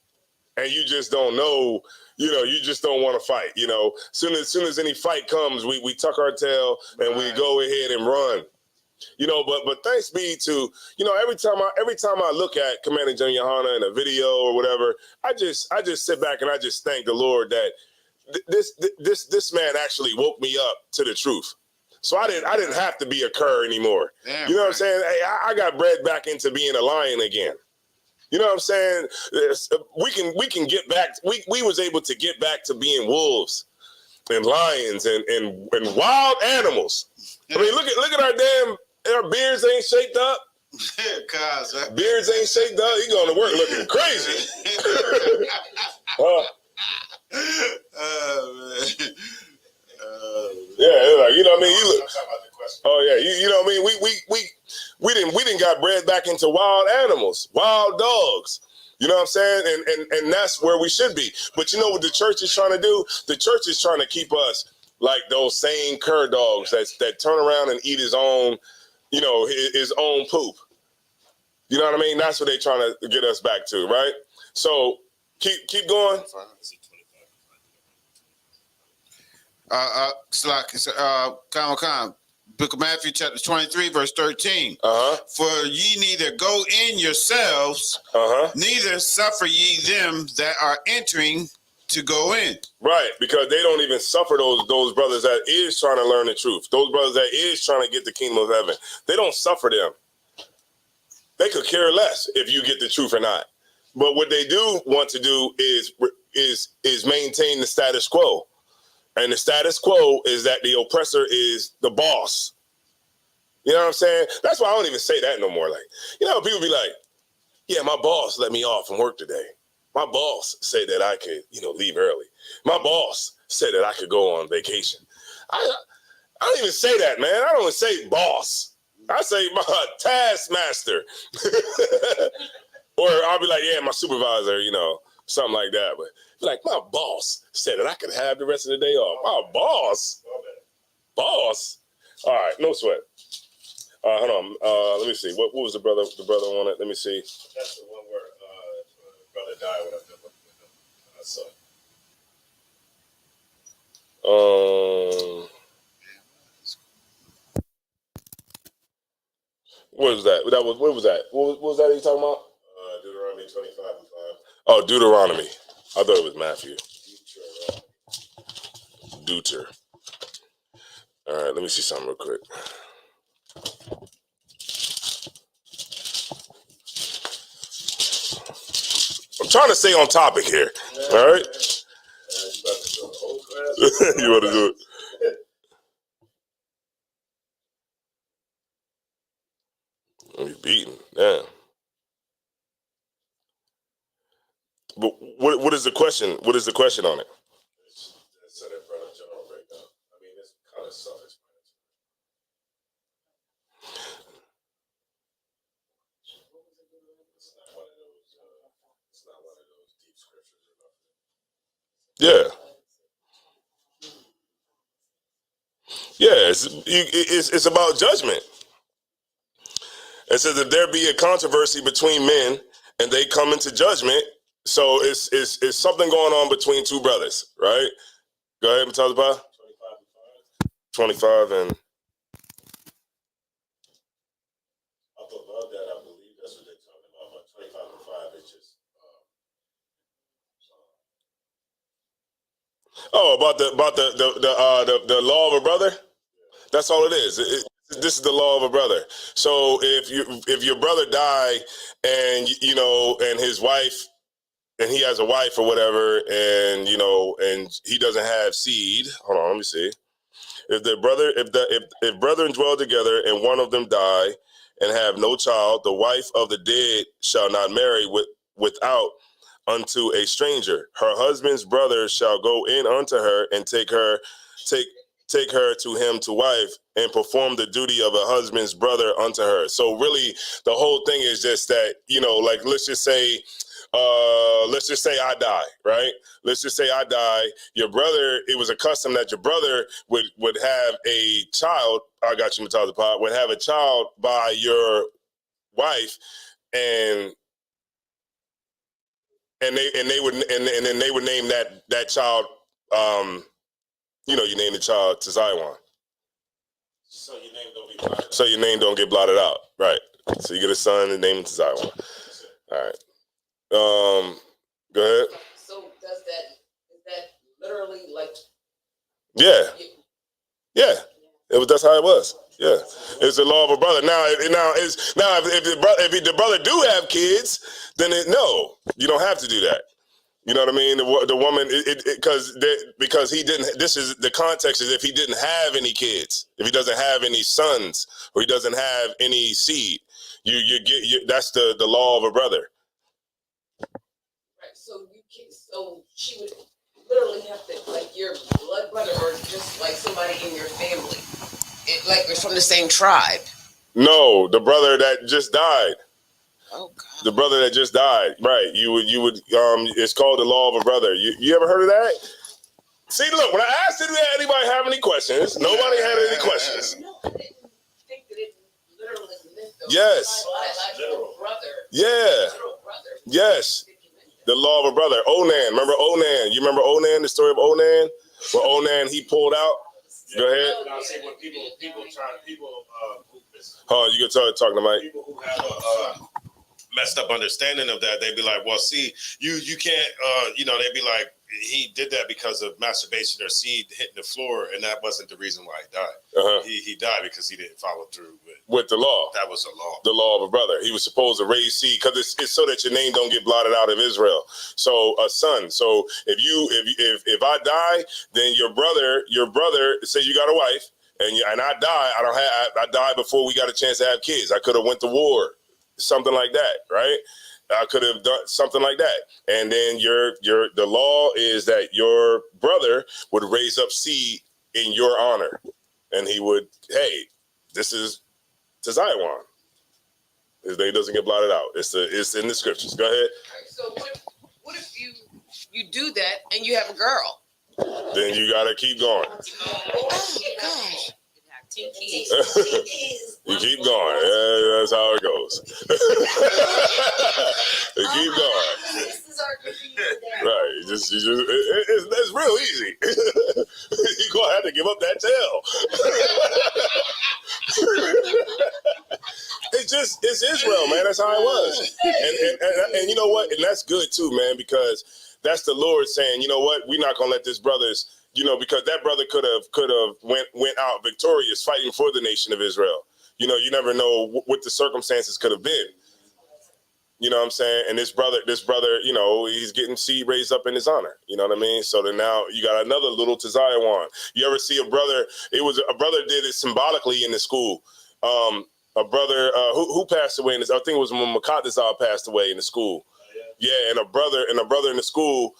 and you just don't know. You know, you just don't want to fight. You know, soon as any fight comes, we tuck our tail and we go ahead and run. You know, but thanks be to, you know, every time I look at Commander General Yohana in a video or whatever, I just sit back and I just thank the Lord that this man actually woke me up to the truth. So I didn't have to be a cur anymore. Damn, you know what I'm saying? Hey, I got bred back into being a lion again. You know what I'm saying? We can get back. We was able to get back to being wolves and lions and wild animals. I mean, look at our beards ain't shaped up. Beards ain't shaped up. He going to work looking crazy. Yeah, like, you know what I mean. You look. Oh yeah, you know what I mean. We didn't got bred back into wild animals, wild dogs. You know what I'm saying? And that's where we should be. But you know what the church is trying to do? The church is trying to keep us like those same cur dogs that turn around and eat his own, you know, his own poop. You know what I mean? That's what they're trying to get us back to, right? So keep going. Book of Matthew, chapter 23, verse 13. For ye neither go in yourselves, neither suffer ye them that are entering to go in. Right, because they don't even suffer those brothers that is trying to learn the truth. Those brothers that is trying to get the kingdom of heaven. They don't suffer them. They could care less if you get the truth or not. But what they do want to do is maintain the status quo. And the status quo is that the oppressor is the boss. You know what I'm saying? That's why I don't even say that no more. Like, you know, people be like, yeah, my boss let me off from work today. My boss said that I could, you know, leave early. My boss said that I could go on vacation. I don't even say that, man. I don't even say boss. I say my taskmaster. Or I'll be like, yeah, my supervisor, you know, something like that. But like, my boss said that I could have the rest of the day off. My boss? Boss? All right, no sweat. Hold on. Let me see. What was the brother on it? Let me see. That's the one where brother died when I been with him. Son. What was that? What was that? What was that you talking about? Deuteronomy 25:5. Oh, Deuteronomy. I thought it was Matthew. Deuter. All right, let me see something real quick. I'm trying to stay on topic here. All right. You want to do it? You're beaten. Damn. But what is the question? What is the question on it? It's kind of self-explanatory. It's not one of those deep scriptures or nothing. Yeah. Yeah, it's about judgment. It says if there be a controversy between men and they come into judgment, so it's something going on between two brothers, right? Go ahead, Mutazabah. 25 and up above that, I believe that's what they're talking about. But 25:5 is just. about the law of a brother. That's all it is. This is the law of a brother. So if your brother die and you know and his wife and he has a wife or whatever and you know and he doesn't have seed. Hold on, let me see. If brethren dwell together and one of them die and have no child, the wife of the dead shall not marry without unto a stranger. Her husband's brother shall go in unto her and take take her to him to wife and perform the duty of a husband's brother unto her. So really, the whole thing is just that, you know, like, let's just say I die, right? Let's just say I die. Your brother, it was a custom that your brother would have a child. I got you, Matata Pot, would have a child by your wife, and then they would name that child. You know, you name the child to Zion. So your name don't get blotted. So your name don't get blotted out, right? So you get a son and name him to Zion. All right. Go ahead. So is that literally like? Yeah. That's how it was. Yeah, it's the law of a brother. Now if the brother do have kids, then no, you don't have to do that. You know what I mean? The woman, because he didn't. This is the context is if he didn't have any kids, if he doesn't have any sons, or he doesn't have any seed, that's the law of a brother. Right. So she would literally have to, like, your blood brother, or just like somebody in your family, like from the same tribe. No, the brother that just died. Oh God. The brother that just died, right? You would. It's called the law of a brother. You ever heard of that? See, look, when I asked did anybody have any questions, nobody had any questions. No, I didn't think that it literally meant those. Yes. Like little brother. Yeah. Little brother. Yes. The law of a brother. Onan. Remember Onan? You remember Onan? The story of Onan, where Onan he pulled out. Go ahead. Oh, you can talking to Mike. People who have a messed up understanding of that, they'd be like, well, see, you can't, they'd be like, he did that because of masturbation or seed hitting the floor, and that wasn't the reason why he died. Uh-huh. He died because he didn't follow through with the law. That was the law. The law of a brother. He was supposed to raise seed because it's so that your name don't get blotted out of Israel. So a son. So if I die, then your brother, say you got a wife, and I die. I died before we got a chance to have kids. I could have went to war, something like that, right? I could have done something like that. And then the law is that your brother would raise up seed in your honor. And he would, hey, this is to Zion. His name doesn't get blotted out. It's in the scriptures. Go ahead. So what if you do that and you have a girl? Then you gotta keep going. Oh gosh. You keep going. Yeah, that's how it goes. You keep going. Right. It's real easy. You're gonna have to give up that tail. It's Israel, man. That's how it was. And you know what? And that's good too, man, because that's the Lord saying, you know what? We're not gonna let this brother's, because that brother could have went out victorious fighting for the nation of Israel. You never know what the circumstances could have been. You know what I'm saying? And this brother, he's getting seed raised up in his honor. You know what I mean? So then now you got another little to Zion. You ever see a brother? A brother did it symbolically in the school. A brother who passed away in this. I think it was when Makatazal passed away in the school. Yeah, and a brother in the school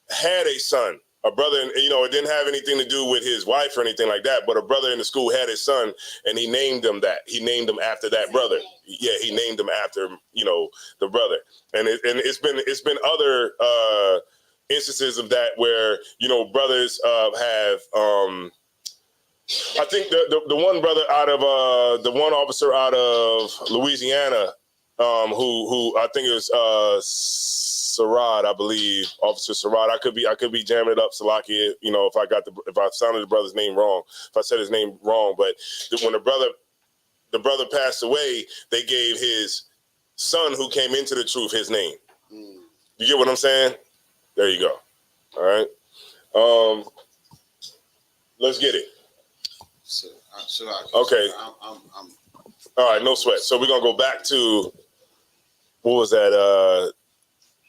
had a son. A brother, it didn't have anything to do with his wife or anything like that, but a brother in the school had his son, and he named him that. He named him after that brother. Yeah, he named him after, the brother. And it's been other instances of that where, brothers have, I think the one brother the one officer out of Louisiana, who I think is Sarad, I believe, Officer Sarad. I could be jamming it up, Salakia, if I sounded the brother's name wrong, if I said his name wrong. But when the brother passed away, they gave his son who came into the truth his name. You get what I'm saying? There you go. All right. Let's get it. Okay. All right, no sweat. So we're gonna go back to what was that?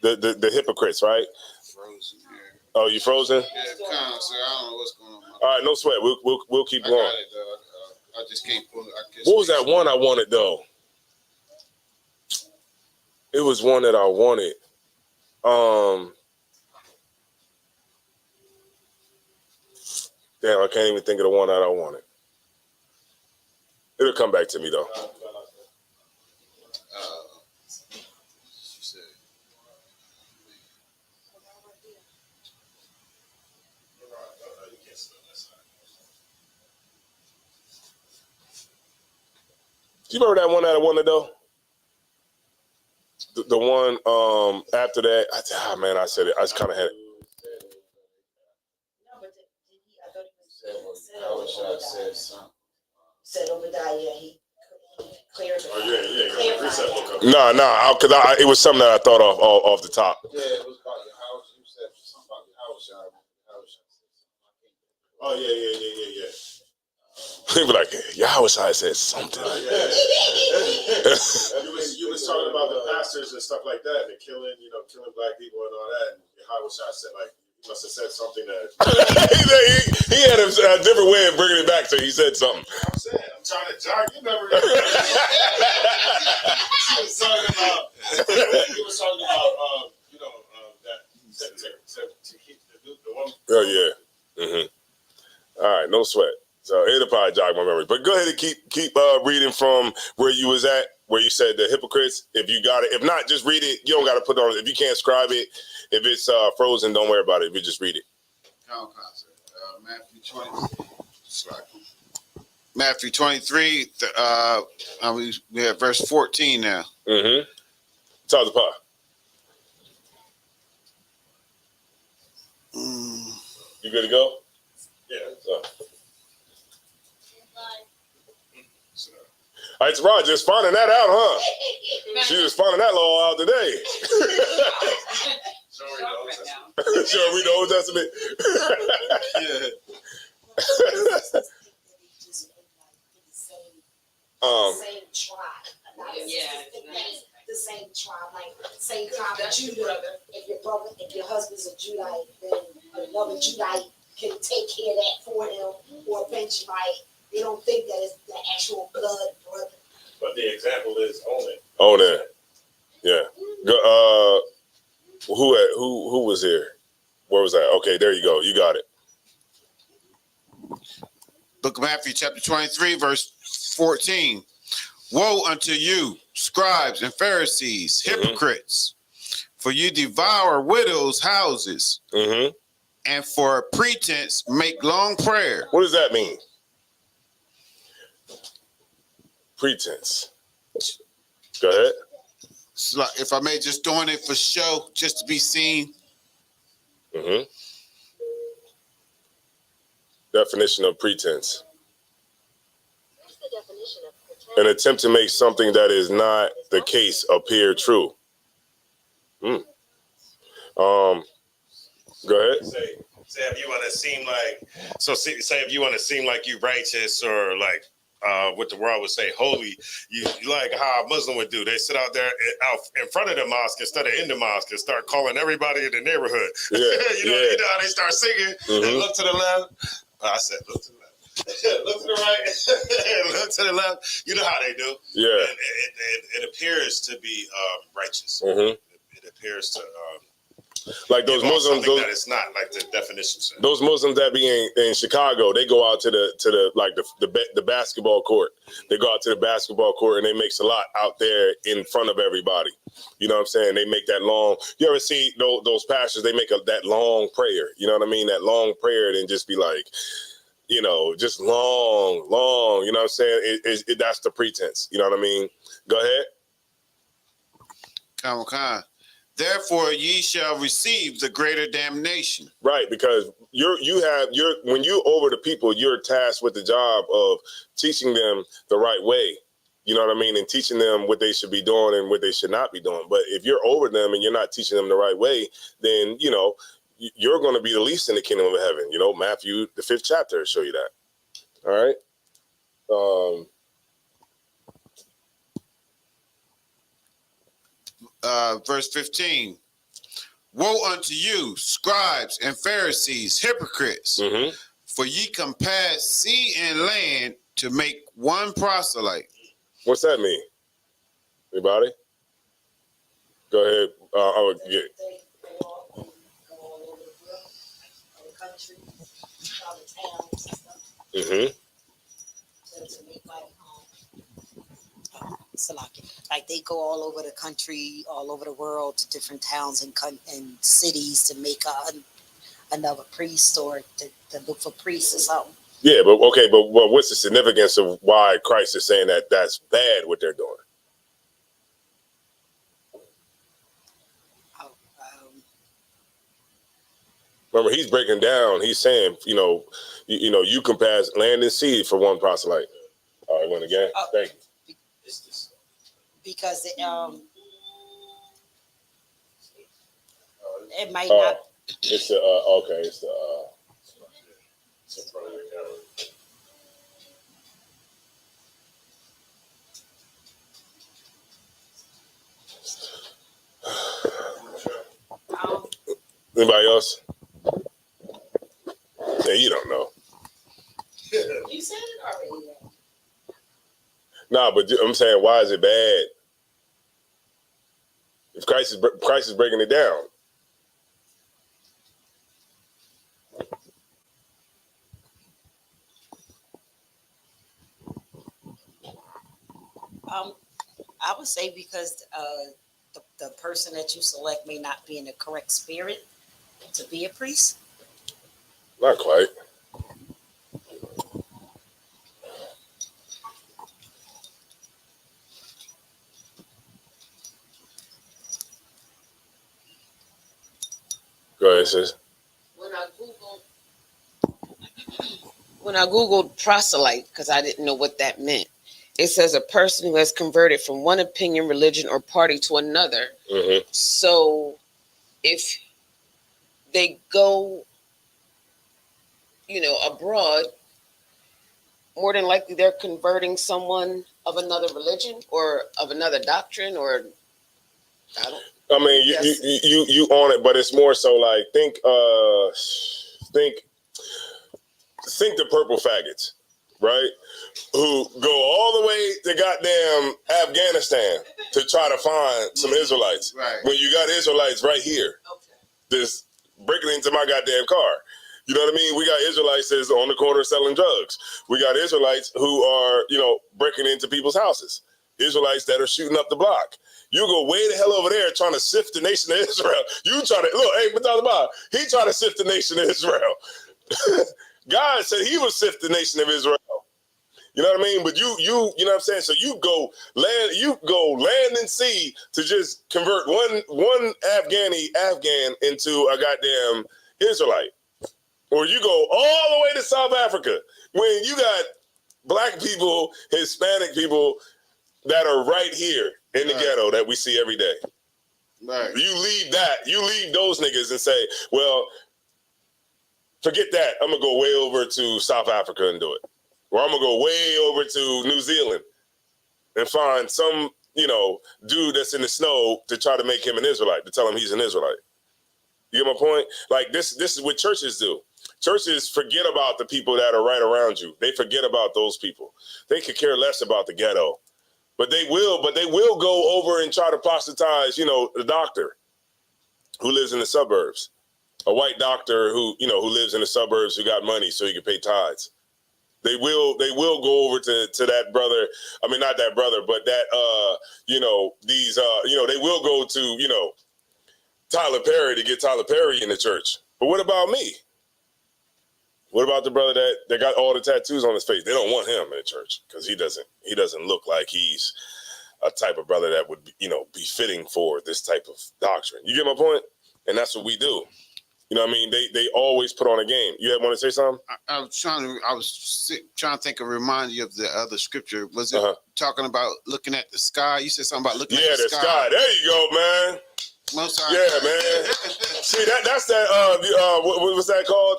The hypocrites, right? Frozen. Yeah. Oh, you frozen? Yeah, kind of. So I don't know what's going on. All right, no sweat. We'll keep going. I got it, I just can't pull it. What was that one I wanted though? It was one that I wanted. Damn, I can't even think of the one that I wanted. It'll come back to me though. Do you remember that one that I wanted though? The one after that, I said it. I just kind of had it. No, but did he? I thought he said Obadiah, he cleared it. Oh yeah. No, because it was something that I thought off the top. Yeah, it was about your house. You said something about your house. Oh yeah. He be like, Yahweh said something. You was talking about the pastors and stuff like that, the killing black people and all that. And Yahweh said, like, he must have said something that he had a different way of bringing it back. So he said something. I'm saying, I'm trying to jog your memory. He was talking about that to keep the woman. Oh yeah. Mm-hmm. All right, no sweat. So it'll probably jog my memory. But go ahead and keep reading from where you was at, where you said the hypocrites. If you got it, if not, just read it. You don't got to put it on. If you can't scribe it, if it's frozen, don't worry about it. If you just read it. Matthew 23. We have verse 14 now. Mm-hmm. Talk the pot. You good to go? Yeah. All right, Rod, just finding that out, huh? She just finding that law out today. Sure, read the Old Testament. Yeah. Same tribe. The same tribe, like same tribe of Judah. If your husband's a Judite, then another Judite can take care of that for him, or a Benjamite. They don't think that it's the actual blood brother. But the example is own it. Own it. Yeah. Who was here? Where was that? Okay, there you go. You got it. Book of Matthew, chapter 23, verse 14. Woe unto you, scribes and Pharisees, hypocrites, for you devour widows' houses, and for pretense make long prayer. What does that mean? Pretense. Go ahead. It's like, if I may, just doing it for show, just to be seen. Definition of pretense. What's the definition of pretend? An attempt to make something that is not the case appear true. Go ahead. Say if you want to seem like, say if you want to seem like you righteous or like what the world would say holy, you like how a Muslim would do. They sit out there out in front of the mosque instead of in the mosque and start calling everybody in the neighborhood. Yeah, you know how they start singing and look to the left. I said look to the left. Look to the right. Look to the left. You know how they do. Yeah. And it appears to be righteous. It appears to like those Muslims, that it's not like the definition says. Those Muslims that be in Chicago, they go out to the basketball court. They go out to the basketball court and they make salat out there in front of everybody. You know what I'm saying? They make that long. You ever see those pastors? They make that long prayer. You know what I mean? That long prayer, and just be like, just long. You know what I'm saying? That's the pretense. You know what I mean? Go ahead. Come on. Therefore, ye shall receive the greater damnation. Right, because when you over the people, you're tasked with the job of teaching them the right way. You know what I mean? And teaching them what they should be doing and what they should not be doing. But if you're over them and you're not teaching them the right way, then, you're going to be the least in the kingdom of heaven. Matthew, the 5th chapter, will show you that. All right. Verse 15. Woe unto you, scribes and Pharisees, hypocrites, for ye compass sea and land to make one proselyte. What's that mean? Anybody? Go ahead. other towns and stuff. Mm-hmm. To make like they go all over the country, all over the world to different towns and cities to make another priest or to look for priests or something. Yeah, but okay, but what's the significance of why Christ is saying that that's bad what they're doing? Remember, he's breaking down. He's saying, you can pass land and sea for one proselyte. All right, win again. Thank you. Because it might not. It's the okay. It's the. Anybody else? Yeah, you don't know. You said it already. Nah, but I'm saying, why is it bad? If Christ is breaking it down. I would say because the person that you select may not be in the correct spirit to be a priest. Not quite. Go ahead, sis. When I Googled proselyte, because I didn't know what that meant, it says a person who has converted from one opinion, religion, or party to another. Mm-hmm. So if they go, abroad, more than likely they're converting someone of another religion or of another doctrine, or I mean, you on it, but it's more so like think the purple faggots, right? Who go all the way to goddamn Afghanistan to try to find some Israelites. Right. When you got Israelites right here, just breaking into my goddamn car. You know what I mean? We got Israelites that's on the corner selling drugs. We got Israelites who are, breaking into people's houses. Israelites that are shooting up the block. You go way the hell over there trying to sift the nation of Israel. You try to look, hey, but he trying to sift the nation of Israel. God said he would sift the nation of Israel. You know what I mean? But you know what I'm saying? So you go land and sea to just convert one Afghan into a goddamn Israelite. Or you go all the way to South Africa when you got black people, Hispanic people that are right here in the ghetto that we see every day. Right. You leave those niggas and say, well, forget that. I'm going to go way over to South Africa and do it. Or I'm going to go way over to New Zealand and find some, dude that's in the snow to try to make him an Israelite, to tell him he's an Israelite. You get my point? Like this is what churches do. Churches forget about the people that are right around you. They forget about those people. They could care less about the ghetto. But they will go over and try to proselytize, the doctor who lives in the suburbs. A white doctor who lives in the suburbs who got money so he can pay tithes. They will go over to that brother. I mean, not that brother, but that they will go to, Tyler Perry to get Tyler Perry in the church. But what about me? What about the brother that got all the tattoos on his face? They don't want him in the church because he doesn't look like he's a type of brother that would be fitting for this type of doctrine. You get my point? And that's what we do. You know what I mean? They always put on a game. You want to say something? I was trying to think of remind you of the other scripture. Was it talking about looking at the sky? You said something about looking at the sky. There you go, man. Yeah, man. See that's that. What was that called?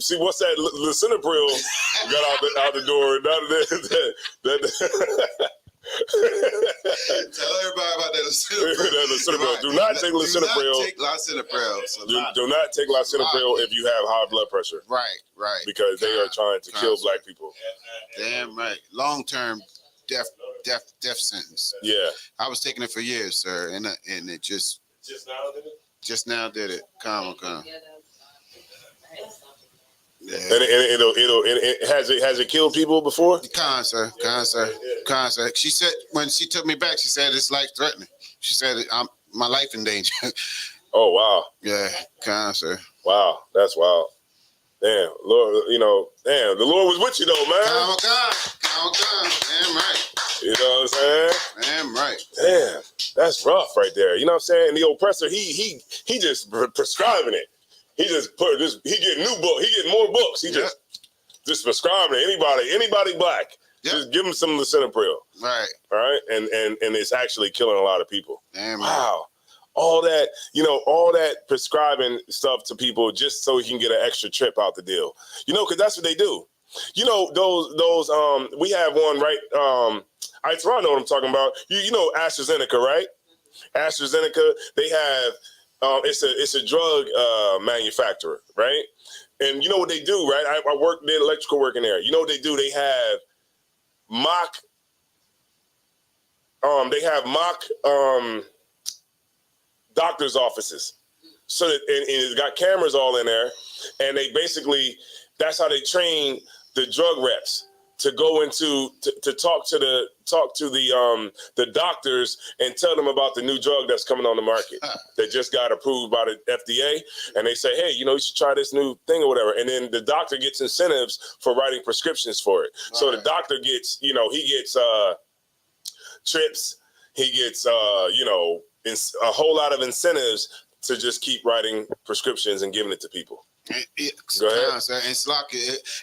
See, what's that? Lisinopril got out the door. Tell everybody about that lisinopril. Do not take lisinopril. Do not take lisinopril if you have high blood pressure. Right. Because they are trying to kill black people. Damn right. Long-term death sentence. Yeah. I was taking it for years, sir, and it just now did it. Just now did it. Come. Yeah. And has it killed people before? Cancer. She said when she took me back, she said it's life threatening. She said my life in danger. Oh wow. Yeah, cancer. Wow, that's wild. Damn, Lord, the Lord was with you though, man. Count God. Damn right. You know what I'm saying? Damn right. Damn, that's rough right there. You know what I'm saying? The oppressor, he just prescribing it. He just he getting new book. He getting more books. He just prescribing it. Anybody black. Yep. Just give them some lisinopril. Right. All right. And it's actually killing a lot of people. Damn wow. Right. All that prescribing stuff to people just so he can get an extra trip out the deal. Because that's what they do. Those we have one, right? I know what I'm talking about. You know AstraZeneca, right? AstraZeneca, they have it's a drug manufacturer, right? And you know what they do, right? I did electrical work in there. You know what they do? They have mock doctor's offices. So that, and it's got cameras all in there, and they basically, that's how they train the drug reps to go into to talk to the doctors and tell them about the new drug that's coming on the market that just got approved by the FDA. And they say, hey, you should try this new thing or whatever. And then the doctor gets incentives for writing prescriptions for it. All so right. The doctor gets, he gets trips, he gets a whole lot of incentives to just keep writing prescriptions and giving it to people. Go ahead. It's like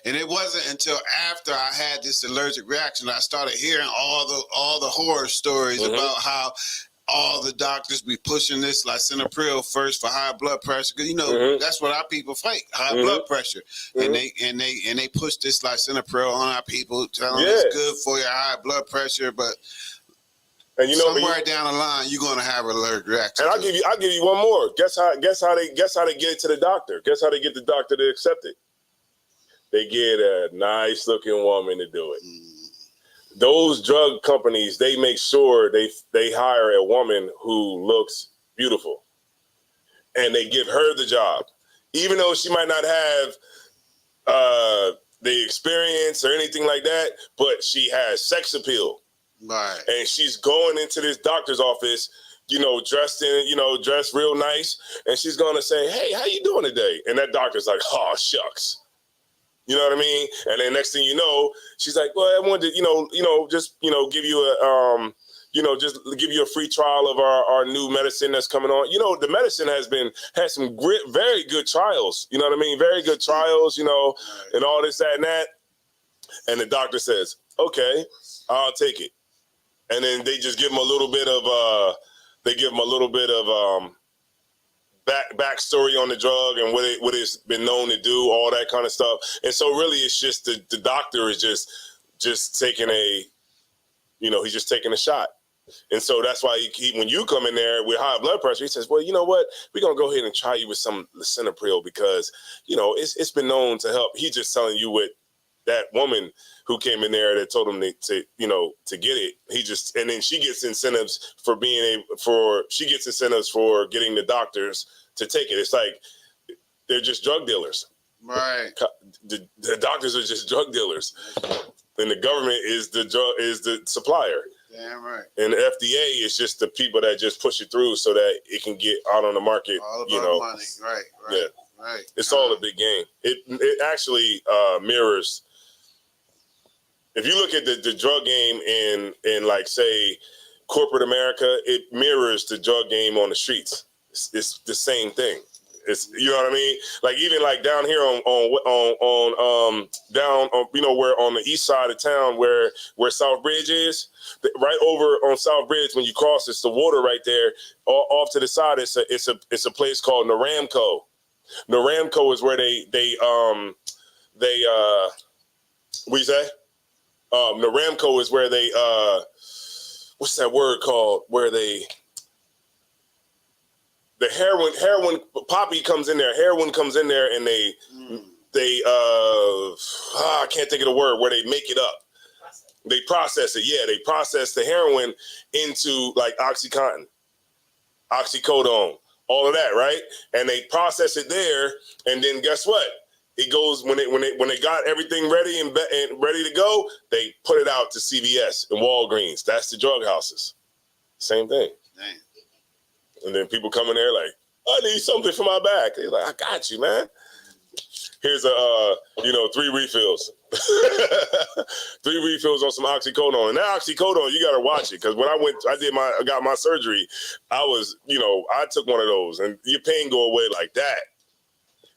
and it wasn't until after I had this allergic reaction I started hearing all the horror stories about how all the doctors be pushing this lisinopril first for high blood pressure, because that's what our people fight, high blood pressure, and they push this lisinopril on our people, telling them it's good for your high blood pressure, but. And somewhere down the line, you're gonna have an allergic reaction. And I'll give you one more. Guess how they get it to the doctor? Guess how they get the doctor to accept it? They get a nice looking woman to do it. Those drug companies, they make sure they hire a woman who looks beautiful, and they give her the job, even though she might not have the experience or anything like that, but she has sex appeal. Right. And she's going into this doctor's office, dressed real nice. And she's going to say, hey, how you doing today? And that doctor's like, oh, shucks. You know what I mean? And then next thing you know, she's like, well, I wanted to, just give you a, just give you a free trial of our new medicine that's coming on. The medicine had some very good trials. You know what I mean? Very good trials, and all this, that, and that. And the doctor says, okay, I'll take it. And then they just give them a little bit of backstory on the drug and what it's been known to do, all that kind of stuff. And so really it's just the doctor is just taking he's just taking a shot. And so that's why when you come in there with high blood pressure, he says, well, you know what? We're going to go ahead and try you with some lisinopril because, it's been known to help. He's just telling you what that woman who came in there that told him to get it. And then she gets incentives for getting the doctors to take it. It's like they're just drug dealers. Right. The doctors are just drug dealers. And the government is the supplier. Damn right. And the FDA is just the people that just push it through so that it can get out on the market. All about money. Right. Yeah. Right. It's all a big game. It actually mirrors. If you look at the drug game in like say corporate America, it mirrors the drug game on the streets. It's the same thing. It's, you know what I mean? Like even like down here on where on the east side of town where South Bridge is, right over on South Bridge when you cross, it's the water right there. Off to the side, it's a place called Naramco. Naramco is where they what you say? Naramco is where they what's that word called? Where the heroin poppy comes in there. Heroin comes in there and they I can't think of the word, where they make it up. They process it. Yeah, they process the heroin into like OxyContin, oxycodone, all of that, right? And they process it there, and then guess what? it goes when they got everything ready and ready to go, they put it out to CVS and Walgreens. That's the drug houses. Same thing. Damn. And then people come in there like, I need something for my back. They're like, I got you, man. Here's 3 refills. 3 refills on some oxycodone. And that oxycodone, you gotta watch it. Because when I got my surgery, I took one of those and your pain go away like that.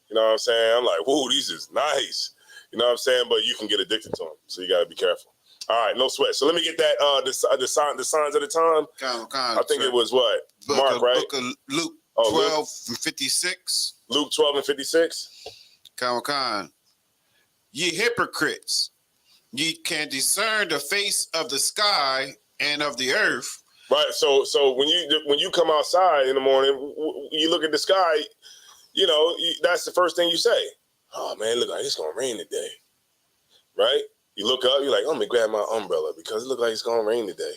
You know what I'm saying? I'm like, whoa, these is nice. You know what I'm saying? But you can get addicted to them. So you gotta be careful. All right, no sweat. So let me get that the signs of the time. I think it was what? Mark, right? Book of Luke 12 and 56. Luke 12 and 56. Ye hypocrites, ye can discern the face of the sky and of the earth. Right. So when you come outside in the morning, you look at the sky. That's the first thing you say. Oh man, look like it's gonna rain today. Right? You look up, you're like, oh, let me grab my umbrella because it looks like it's gonna rain today.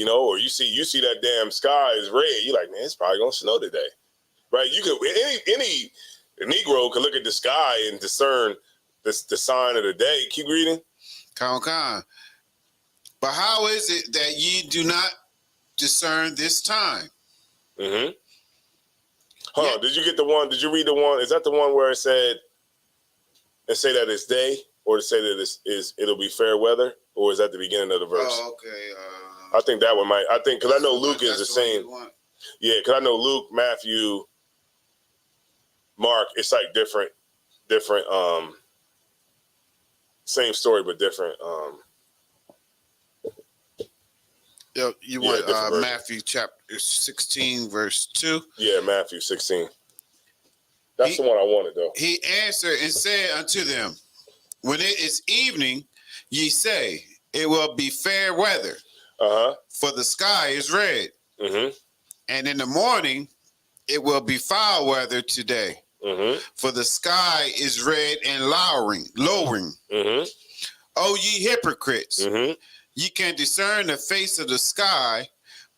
Or you see that damn sky is red. You're like, man, it's probably gonna snow today. Right? You could any Negro can look at the sky and discern the sign of the day. Keep reading. But how is it that ye do not discern this time? Mm-hmm. Hold on. Did you get the one? Did you read the one? Is that the one where it say that it's day, or to say that it'll be fair weather, or is that the beginning of the verse? Oh, okay. I think that one might. I think because I know Luke is the same. Yeah, because I know Luke, Matthew, Mark. It's like different. Same story, but different. You want Matthew chapter 16, verse 2? Yeah, Matthew 16. That's the one I wanted, though. He answered and said unto them, when it is evening, ye say, it will be fair weather, for the sky is red. Mm-hmm. And in the morning, it will be foul weather today, for the sky is red and lowering. Mm-hmm. O ye hypocrites, ye can discern the face of the sky,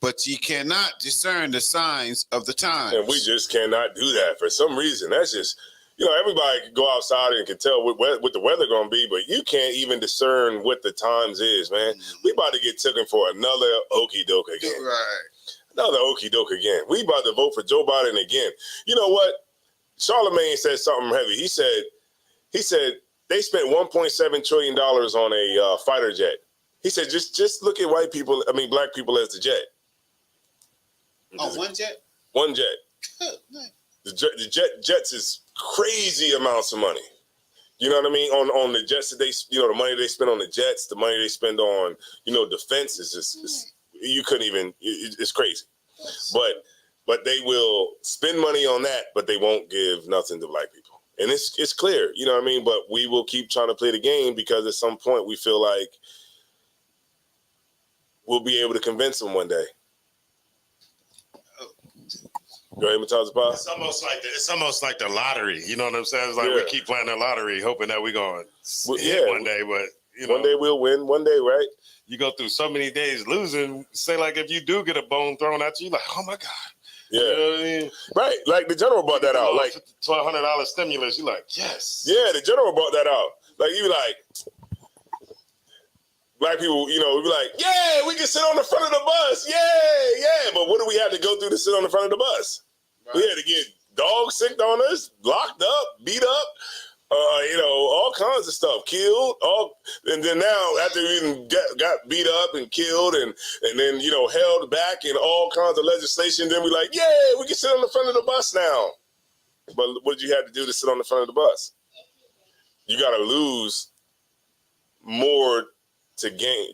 but ye cannot discern the signs of the times. And we just cannot do that for some reason. That's just, everybody can go outside and can tell what the weather going to be, but you can't even discern what the times is, man. We about to get taken for another okie doke again. Right. Another okie doke again. We about to vote for Joe Biden again. You know what? Charlemagne said something heavy. He said they spent $1.7 trillion on a fighter jet. He said, just look at black people as the jet. Oh, one jet? One jet. The jets is crazy amounts of money. You know what I mean? On the jets that the money they spend on the jets, the money they spend on, defense is just, you couldn't even, it's crazy. But they will spend money on that, but they won't give nothing to black people. And it's clear, you know what I mean? But we will keep trying to play the game because at some point we feel like we'll be able to convince them one day. Go ahead, Mataz Pop. It's almost like the lottery. You know what I'm saying? It's like we keep playing the lottery, hoping that we're going to hit one day. But one day we'll win. One day, right? You go through so many days losing. Say like if you do get a bone thrown at you, like, oh my God. Yeah. You know what I mean? Right. Like the general brought that out. Like $1,200 stimulus. You're like, yes. Yeah, the general brought that out. Like you like. Black people, we be like, yeah, we can sit on the front of the bus. Yeah. But what do we have to go through to sit on the front of the bus? Right. We had to get dog sicked on us, locked up, beat up, all kinds of stuff, killed. And then now, after we even got beat up and killed and then, held back in all kinds of legislation, then we like, yeah, we can sit on the front of the bus now. But what did you have to do to sit on the front of the bus? You got to lose more to gain,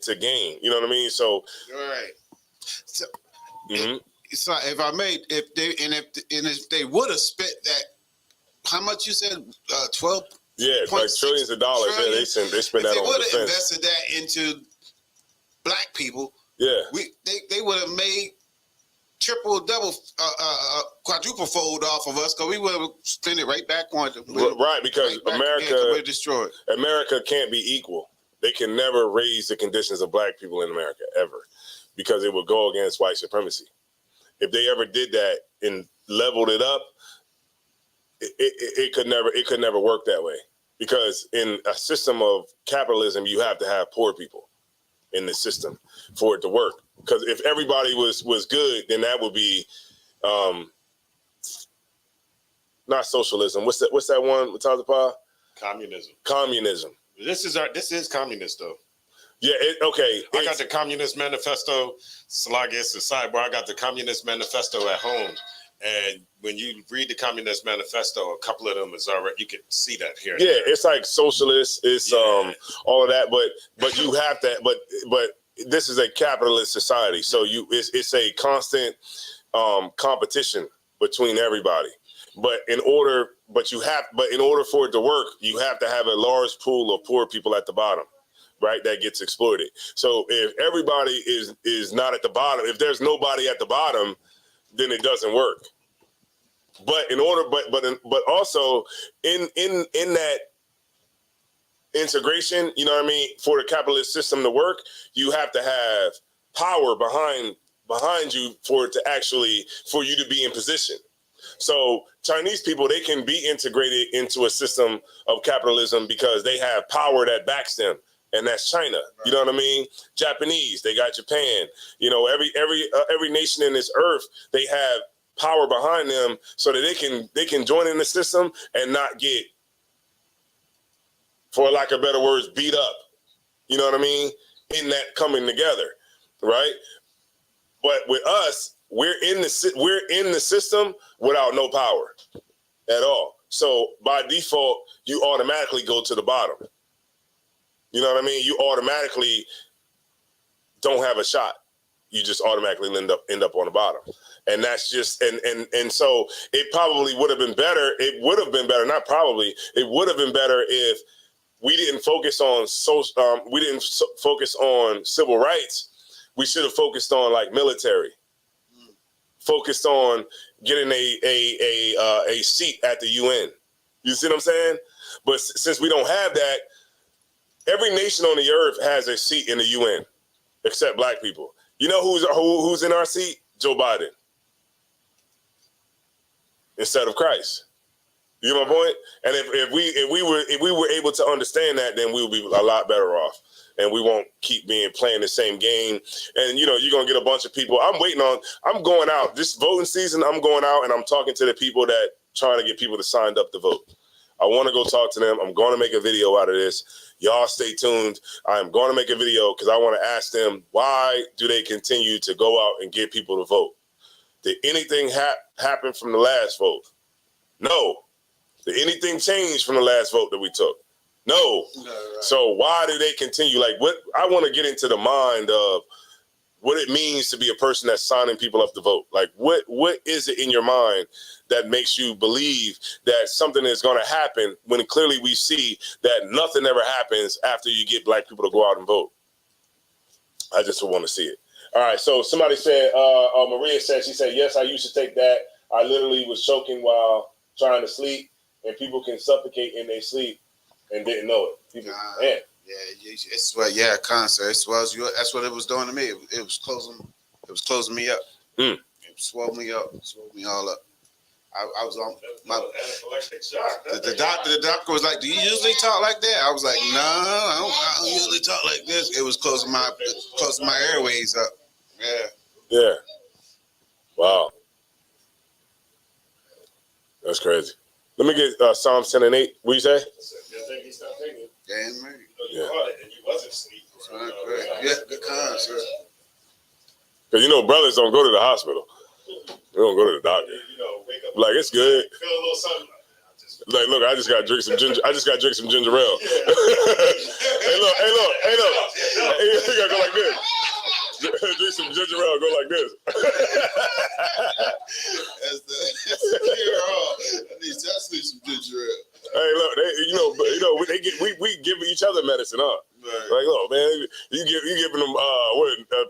you know what I mean? So, right. So, so if they would have spent that, how much you said? 12. Yeah, like trillions of dollars. Trillions. Yeah, they spent that on defense. If they would have invested that into black people, they would have made triple, double, quadruple fold off of us because we would have spent it right back on them. Right, because America destroyed. America can't be equal. They can never raise the conditions of black people in America, ever, because it would go against white supremacy. If they ever did that and leveled it up, it could never work that way, because in a system of capitalism, you have to have poor people in the system for it to work. Because if everybody was good, then that would be not socialism. What's that one? Communism. This is communist though. Yeah. Okay. I got the Communist Manifesto. It's a sidebar. I got the Communist Manifesto at home. And when you read the Communist Manifesto, a couple of them is already, you can see that here. Yeah, it's like socialist. It's all of that, but you have to. But this is a capitalist society, so it's a constant competition between everybody. But in order for it to work, you have to have a large pool of poor people at the bottom, right? That gets exploited. So if everybody is not at the bottom, if there's nobody at the bottom, then it doesn't work. But but also in that integration, you know what I mean, for the capitalist system to work, you have to have power behind you for you to be in position. So Chinese people, they can be integrated into a system of capitalism because they have power that backs them. And that's China. You know what I mean? Japanese, they got Japan. You know, every nation in this earth, they have power behind them so that they can join in the system and not get, for lack of better words, beat up. You know what I mean? In that coming together, right? But with us, we're in the system without no power at all. So by default, you automatically go to the bottom. You know what I mean? You automatically don't have a shot. You just automatically end up on the bottom. And that's just and so it probably would have been better. It would have been better, not probably. It would have been better if we didn't focus on focus on civil rights. We should have focused on like military. Focused on getting a seat at the UN. You see what I'm saying? But since we don't have that, every nation on the earth has a seat in the UN, except black people. You know who's in our seat? Joe Biden. Instead of Christ. You know my point? And if we were able to understand that, then we would be a lot better off. And we won't keep playing the same game. And, you know, you're going to get a bunch of people. I'm going out. This voting season, I'm going out and I'm talking to the people that trying to get people to sign up to vote. I want to go talk to them. I'm going to make a video out of this. Y'all stay tuned. I'm going to make a video because I want to ask them, why do they continue to go out and get people to vote? Did anything happen from the last vote? No. Did anything change from the last vote that we took? No. Right. So why do they continue? Like, what? I want to get into the mind of what it means to be a person that's signing people up to vote. Like, what is it in your mind that makes you believe that something is going to happen when clearly we see that nothing ever happens after you get black people to go out and vote? I just want to see it. All right. So somebody said, Maria said, she said, yes, I used to take that. I literally was choking while trying to sleep, and people can suffocate in their sleep and didn't know it. People, man. Yeah, it's what. Yeah, concert. That's what it was doing to me. It was closing me up. It swelled me up. Swelled me all up. I was on my. The doctor was like, "Do you usually talk like that?" I was like, "No, I don't usually talk like this." It was closing my airways up. Yeah. Yeah. Wow. That's crazy. Let me get Psalms 10 and 8. What you say? Damn right. Yeah. And you wasn't asleep. Yeah, good concert. Because, you know, brothers don't go to the hospital. They don't go to the doctor. Wake up. Like, it's good. Feel a little something. Like, look, I just got to drink some ginger. I just got to drink some ginger ale. Hey, look. You got to go like this. Drink some ginger ale, go like this. That's some ginger ale. Hey, look, we give each other medicine, huh? Right. Like, oh man, you giving them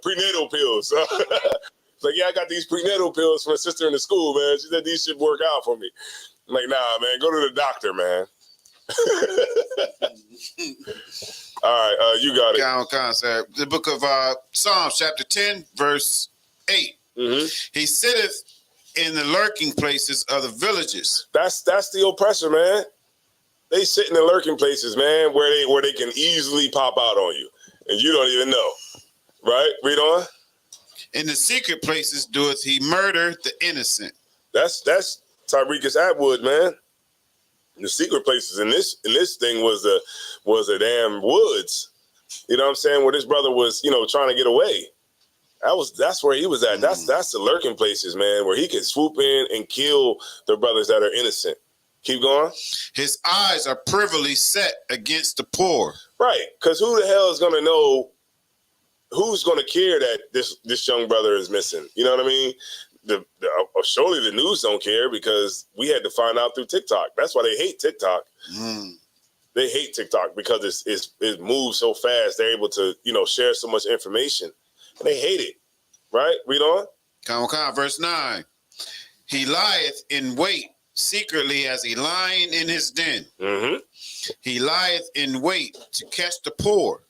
prenatal pills. It's like, yeah, I got these prenatal pills from a sister in the school, man. She said these should work out for me. I'm like, nah, man, go to the doctor, man. All right, you got it. Concept. The book of Psalms, chapter 10, verse 8. Mm-hmm. He sitteth in the lurking places of the villages. That's the oppressor, man. They sit in the lurking places, man, where they can easily pop out on you, and you don't even know. Right? Read on. In the secret places doeth he murder the innocent. That's Tyrekus Atwood, man. The secret places in this thing was the damn woods. You know what I'm saying? Where this brother was, trying to get away. That's where he was at. That's the lurking places, man, where he can swoop in and kill the brothers that are innocent. Keep going. His eyes are privily set against the poor. Right, because who the hell is going to know? Who's going to care that this young brother is missing? You know what I mean? Surely the news don't care because we had to find out through TikTok. That's why they hate TikTok. They hate TikTok because it moves so fast. They're able to share so much information, and they hate it. Right? Read on. Verse 9. He lieth in wait secretly as a lion in his den. He lieth in wait to catch the poor.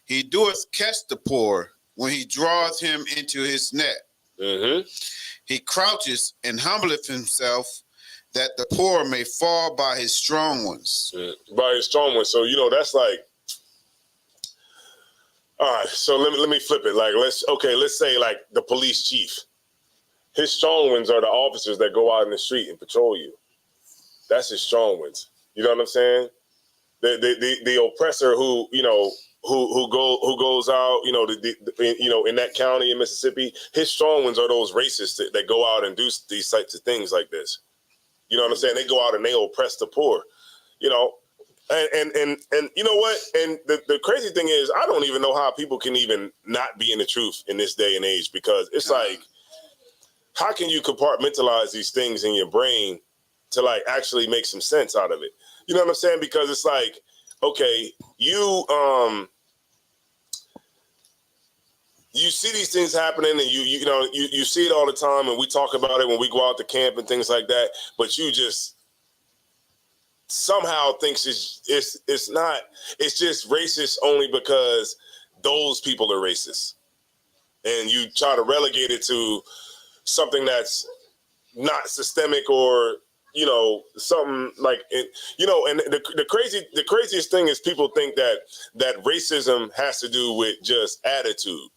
He doeth catch the poor when he draweth him into his net. He crouches and humbleth himself that the poor may fall by his strong ones. By his strong ones. So, that's like, all right, so let me flip it. Like, let's say like the police chief. His strong ones are the officers that go out in the street and patrol you. That's his strong ones. You know what I'm saying? The oppressor who goes out, in that county in Mississippi, his strong ones are those racists that go out and do these types of things like this. You know what I'm saying? They go out and they oppress the poor, and you know what? And the crazy thing is, I don't even know how people can even not be in the truth in this day and age, because it's like, how can you compartmentalize these things in your brain to like actually make some sense out of it? You know what I'm saying? Because it's like, okay, you see these things happening, and you see it all the time, and we talk about it when we go out to camp and things like that. But you just somehow thinks it's not. It's just racist only because those people are racist, and you try to relegate it to something that's not systemic or something like it, and the craziest thing is people think that racism has to do with just attitude.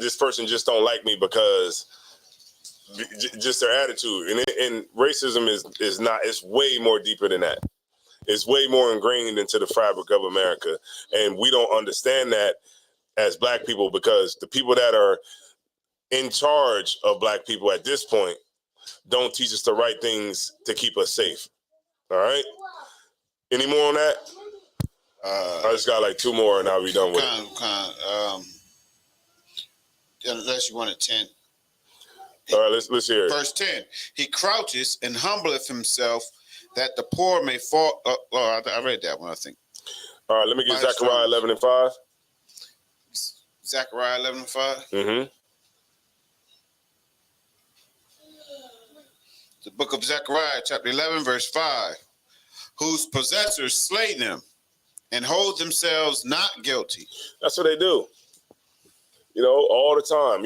This person just don't like me because just their attitude, and racism is not. It's way more deeper than that. It's way more ingrained into the fabric of America, and we don't understand that as Black people, because the people that are in charge of Black people at this point don't teach us the right things to keep us safe. All right. Any more on that? I just got like 2 more and I'll be done with it. Unless you want it 10. All right, let's hear it. Verse 10. He crouches and humbleth himself that the poor may fall. I read that one, I think. All right, let me get Zechariah 11:5. Zechariah 11:5. The book of Zechariah, chapter 11, verse 5. Whose possessors slay them and hold themselves not guilty. That's what they do. All the time.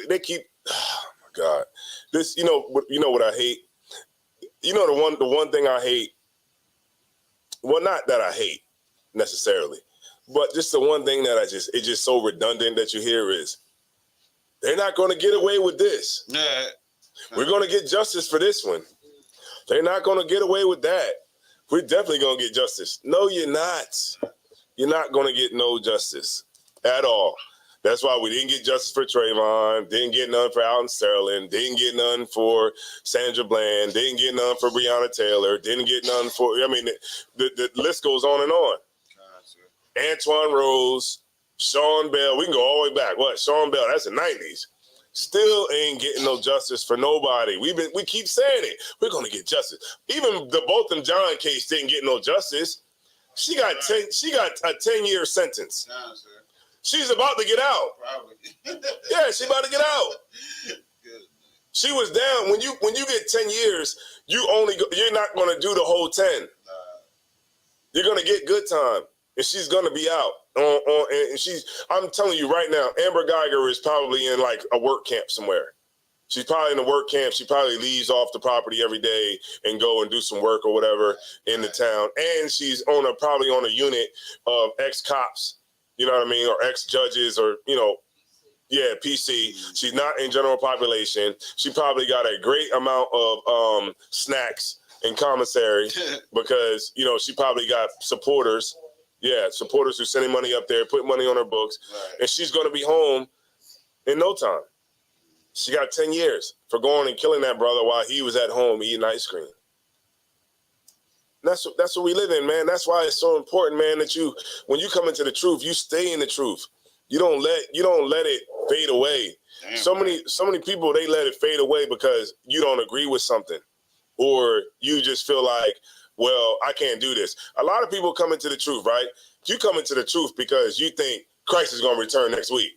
They keep. Oh my God. This. What I hate. The one thing I hate. Well, not that I hate necessarily, but just the one thing that it's just so redundant that you hear is, they're not going to get away with this. Yeah. We're going to get justice for this one. They're not going to get away with that. We're definitely going to get justice. No, you're not. You're not going to get no justice at all. That's why we didn't get justice for Trayvon, didn't get none for Alton Sterling, didn't get none for Sandra Bland, didn't get none for Breonna Taylor, didn't get none for, the list goes on and on. Antoine Rose, Sean Bell, we can go all the way back. What? Sean Bell, that's the 90s. Still ain't getting no justice for nobody. We keep saying it. We're gonna get justice. Even the Botham Jean case didn't get no justice. She got a 10-year sentence. She's about to get out. Probably. Yeah, she's about to get out. She was down. When you get 10 years, you're not gonna do the whole 10. You're gonna get good time, and she's gonna be out. I'm telling you right now, Amber Geiger is probably in like a work camp somewhere. She's probably in the work camp. She probably leaves off the property every day and go and do some work or whatever in the town. And she's probably on a unit of ex-cops, you know what I mean, or ex-judges or, PC. She's not in general population. She probably got a great amount of snacks and commissary because, she probably got supporters. Yeah, supporters who sending money up there, put money on her books. Right. And she's going to be home in no time. She got 10 years for going and killing that brother while he was at home eating ice cream. That's what we live in, man. That's why it's so important, man, that when you come into the truth, you stay in the truth. You don't let it fade away. Damn, so many people, they let it fade away because you don't agree with something, or you just feel like, well, I can't do this. A lot of people come into the truth, right? You come into the truth because you think Christ is going to return next week.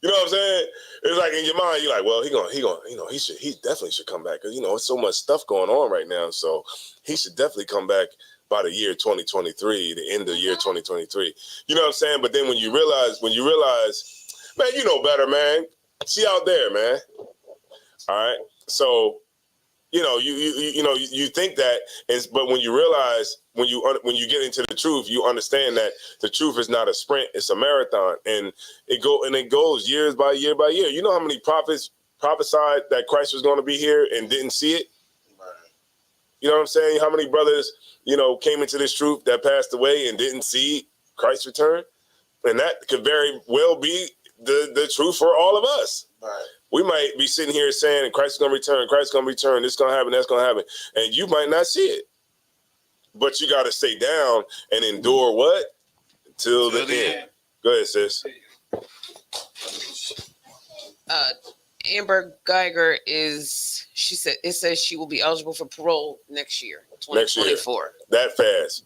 You know what I'm saying? It's like in your mind, you're like, well, he definitely should come back because it's so much stuff going on right now. So he should definitely come back by the year 2023, the end of the year 2023. You know what I'm saying? But then when you realize, man, you know better, man. She out there, man. All right. So, you think that, but when you realize, when you get into the truth, you understand that the truth is not a sprint; it's a marathon, and it goes years by year by year. You know how many prophets prophesied that Christ was going to be here and didn't see it? Right. You know what I'm saying? How many brothers, came into this truth that passed away and didn't see Christ's return? And that could very well be the truth for all of us. Right. We might be sitting here saying Christ is going to return, Christ is going to return, this is going to happen, that's going to happen. And you might not see it. But you got to stay down and endure what? Till the end. Go ahead, sis. Amber Geiger it says she will be eligible for parole next year, 2024. That fast.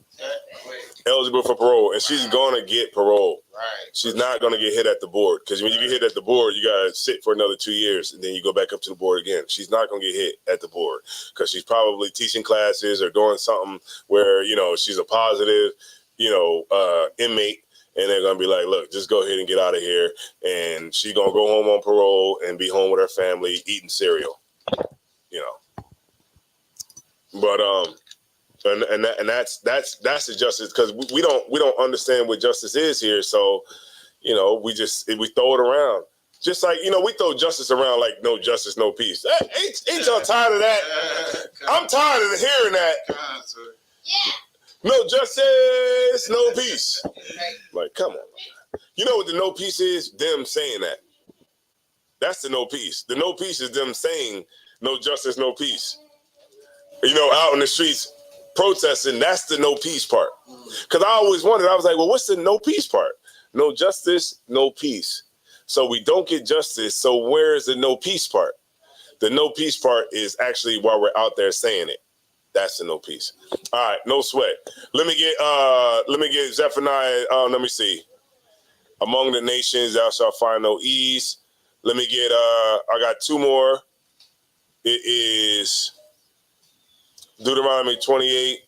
Eligible for parole, and she's gonna get parole. Right. She's not gonna get hit at the board, because when you get hit at the board, you gotta sit for another 2 years, and then you go back up to the board again. She's not gonna get hit at the board because she's probably teaching classes or doing something where she's a positive, inmate, and they're gonna be like, "Look, just go ahead and get out of here," and she's gonna go home on parole and be home with her family eating cereal. But And that's the justice, because we don't understand what justice is here. So, we throw it around, just like we throw justice around like no justice, no peace. Ain't y'all tired of that? I'm tired of hearing that. Yeah. No justice, no peace. Like, come on. You know what the no peace is? Them saying that. That's the no peace. The no peace is them saying no justice, no peace. Out in the streets protesting, that's the no peace part. Because I always wondered, I was like, well, what's the no peace part? No justice, no peace. So we don't get justice, so where's the no peace part? The no peace part is actually while we're out there saying it. That's the no peace. All right, no sweat. Let me get Zephaniah, let me see. Among the nations thou shalt find no ease. Let me get I got two more. It is Deuteronomy 28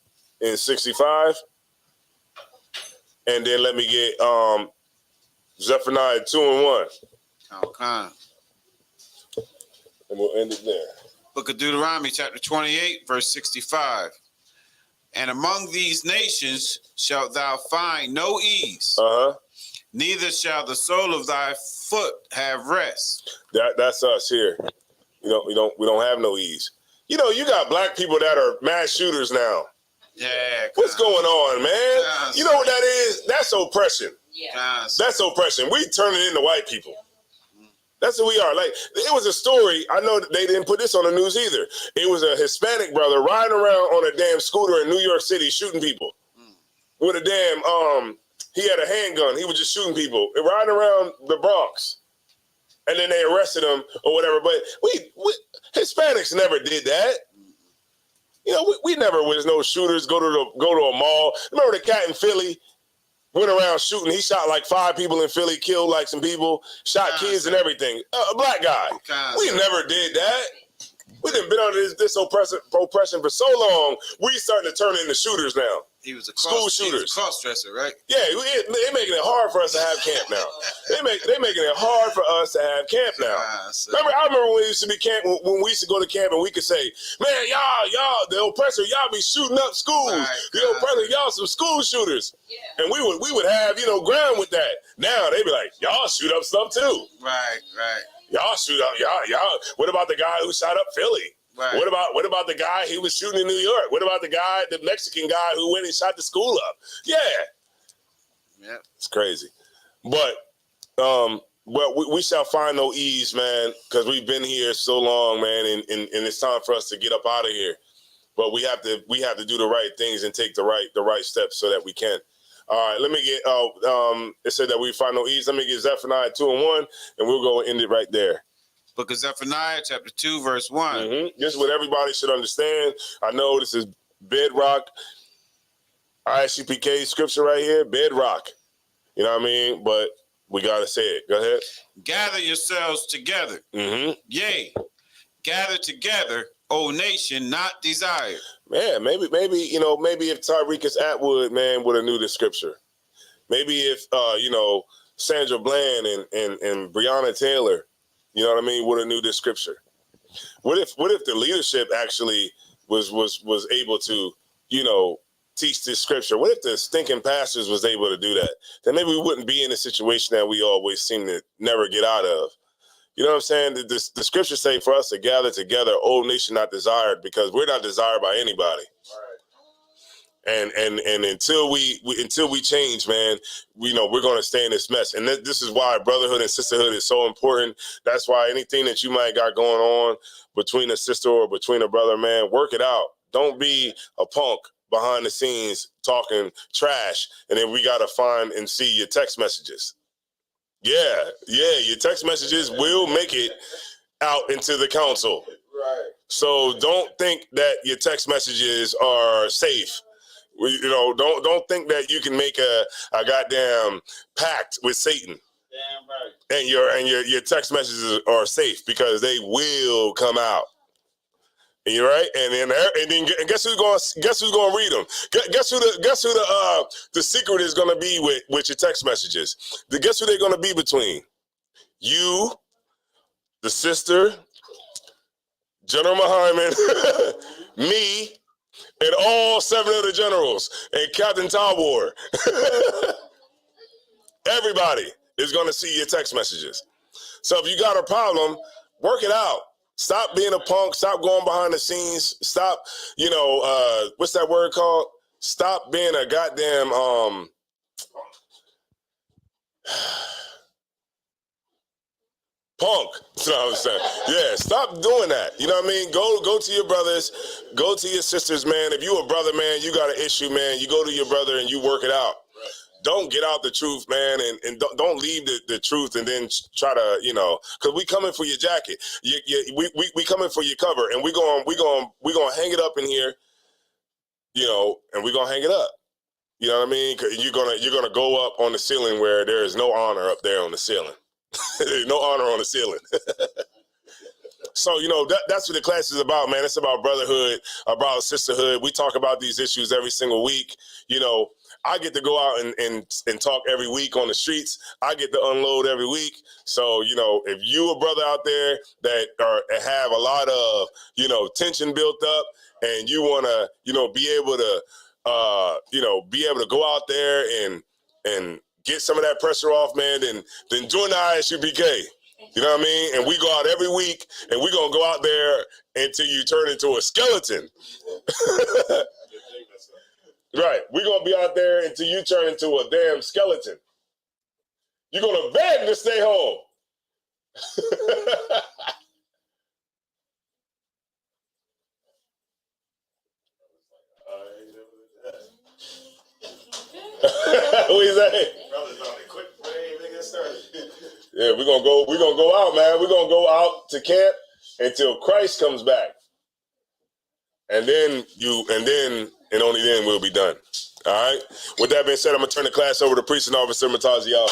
and 65. And then let me get Zephaniah 2 and 1. Okay. And we'll end it there. Book of Deuteronomy, chapter 28, verse 65. And among these nations shalt thou find no ease. Neither shall the sole of thy foot have rest. That's us here. We don't have no ease. You got black people that are mass shooters now. Yeah. What's going on, man? You know what that is? That's oppression. Yeah. That's oppression. We turn it into white people. That's who we are. Like, it was a story. I know that they didn't put this on the news either. It was a Hispanic brother riding around on a damn scooter in New York City shooting people with a damn, he had a handgun. He was just shooting people riding around the Bronx. And then they arrested him or whatever. But we Hispanics never did that. We never was no shooters. Go to a mall. Remember the cat in Philly went around shooting? He shot like 5 people in Philly, killed like some people, shot kids and everything. A black guy. We never did that. We done been under this oppression for so long. We starting to turn into shooters now. He was a school shooters. Cross dresser, right? Yeah, they're making it hard for us to have camp now. They're making it hard for us to have camp now. I remember when we used to be camp, when we used to go to camp and we could say, man, y'all, the oppressor, y'all be shooting up schools. The oppressor, y'all some school shooters. Yeah. And we would have, ground with that. Now they be like, y'all shoot up stuff too. Right. Y'all shoot up, y'all. What about the guy who shot up Philly? Right. What about the guy who was shooting in New York? What about the Mexican guy who went and shot the school up? Yeah. It's crazy. But we shall find no ease, man, because we've been here so long, man, and it's time for us to get up out of here. But we have to do the right things and take the right steps so that we can. All right, let me get it said that we find no ease. Let me get Zephaniah 2:1, and we'll go and end it right there. Book of Zephaniah, chapter 2, verse 1. Mm-hmm. This is what everybody should understand. I know this is bedrock, ISUPK scripture right here, bedrock. You know what I mean? But we got to say it. Go ahead. Gather yourselves together. Mm-hmm. Yea, gather together, O nation not desired. Man, maybe if Tyrekus Atwood, man, would have knew this scripture. Maybe if, Sandra Bland and Breonna Taylor, you know what I mean, would have knew this scripture. What if the leadership actually was able to, teach this scripture? What if the stinking pastors was able to do that? Then maybe we wouldn't be in the situation that we always seem to never get out of. You know what I'm saying? The scriptures say for us to gather together, old nation not desired, because we're not desired by anybody. Right. And until we change, man, we're going to stay in this mess. And this is why brotherhood and sisterhood is so important. That's why anything that you might got going on between a sister or between a brother, man, work it out. Don't be a punk behind the scenes talking trash, and then we got to find and see your text messages. Yeah, your text messages will make it out into the council. Right. So don't think that your text messages are safe. Don't think that you can make a goddamn pact with Satan. Damn right. And your text messages are safe, because they will come out. And you're right, and guess who's going to read them? Guess who the secret is going to be with your text messages? Guess who they're going to be between? You, the sister, General Hyman, me, and all 7 of the generals, and Captain Talbor. Everybody is going to see your text messages. So if you got a problem, work it out. Stop being a punk. Stop going behind the scenes. Stop, what's that word called? Stop being a goddamn punk. That's what I was saying. Yeah, stop doing that. You know what I mean? Go to your brothers. Go to your sisters, man. If you a brother, man, you got an issue, man, you go to your brother and you work it out. Don't get out the truth, man, and don't leave the truth and then try to, because we coming for your jacket. We coming for your cover, and we gonna hang it up in here, and we gonna hang it up. You know what I mean? Cause you're gonna go up on the ceiling where there is no honor up there on the ceiling. There's no honor on the ceiling. So, that's what the class is about, man. It's about brotherhood, about sisterhood. We talk about these issues every single week. I get to go out and talk every week on the streets. I get to unload every week. So, if you a brother out there that have a lot of, tension built up, and you want to, be able to go out there and get some of that pressure off, man, then join the ISUPK. You know what I mean? And we go out every week, and we're going to go out there until you turn into a skeleton. Right. We're going to be out there until you turn into a damn skeleton. You're going to beg to stay home. What you say? Yeah, we're gonna go out, man. We're gonna go out to camp until Christ comes back. And then only then we'll be done. All right. With that being said, I'm gonna turn the class over to Priest and Officer Mataziel.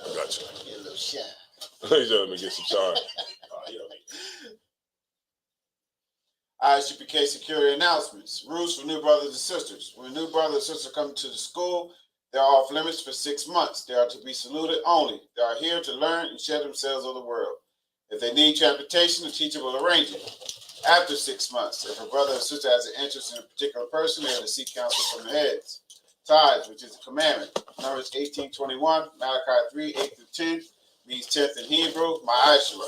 Oh, gotcha. Get a little shine. Let me get some shine. ISUPK security announcements. Rules for new brothers and sisters. When new brothers and sisters come to the school, they are off limits for 6 months. They are to be saluted only. They are here to learn and share themselves of the world. If they need transportation, the teacher will arrange it. After 6 months, if a brother or sister has an interest in a particular person, they are to seek counsel from the heads. Tithes, which is a commandment. Numbers 18:21, Malachi 3:8-10, means 10th in Hebrew, Ma'ashra.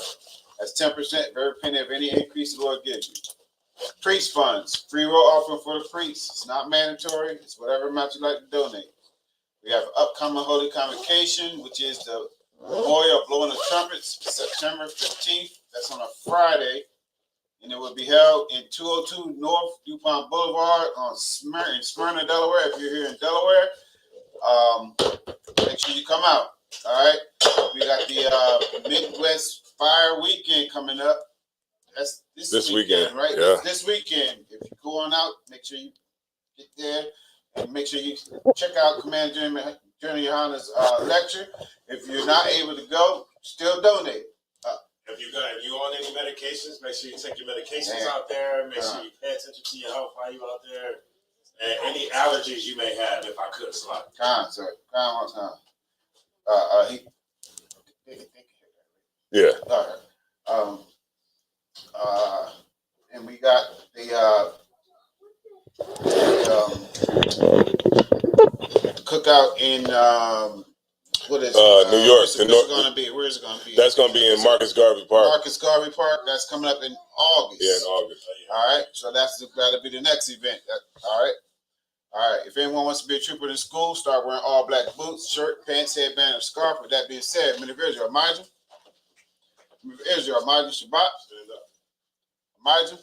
That's 10%, every penny of any increase the Lord gives you. Priest funds, free will offering for the priests. It's not mandatory. It's whatever amount you like to donate. We have upcoming Holy Convocation, which is the memorial of blowing the trumpets, September 15th. That's on a Friday. And it will be held in 202 North DuPont Boulevard in Smyrna, Delaware. If you're here in Delaware, make sure you come out. All right. We got the Midwest Fire Weekend coming up. That's this weekend, right? Yeah. This weekend. If you go on out, make sure you get there and make sure you check out Commander Jeremy Yohana's lecture. If you're not able to go, still donate. If you on any medications, make sure you take your medications out there. Make sure you pay attention to your health while you out there. And any allergies you may have, if I could, slide. One time. Yeah. All right. And we got the cookout in what is New York. Where's it going to be? Where's it going to be? That's going to be in Marcus Garvey Park. Marcus Garvey Park. That's coming up in August. Yeah, in August. All right. So that'll be the next event. All right. All right. If anyone wants to be a trooper in school, start wearing all black boots, shirt, pants, headband, or scarf. With that being said, men of Israel, Elijah. Israel, Elijah Shabbat. Elijah.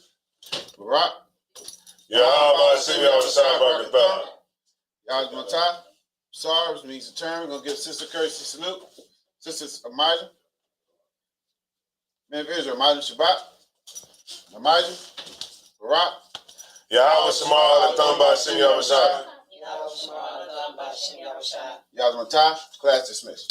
Barak. Yahweh SARS means the term. We're going to give Sister courtesy salute. Sister Amijah. Men of Israel, Amijah Shabbat. Amijah. Barak. Yahweh Shema Atam Ba'Shem Yahweh Shai. Yahweh Class dismissed.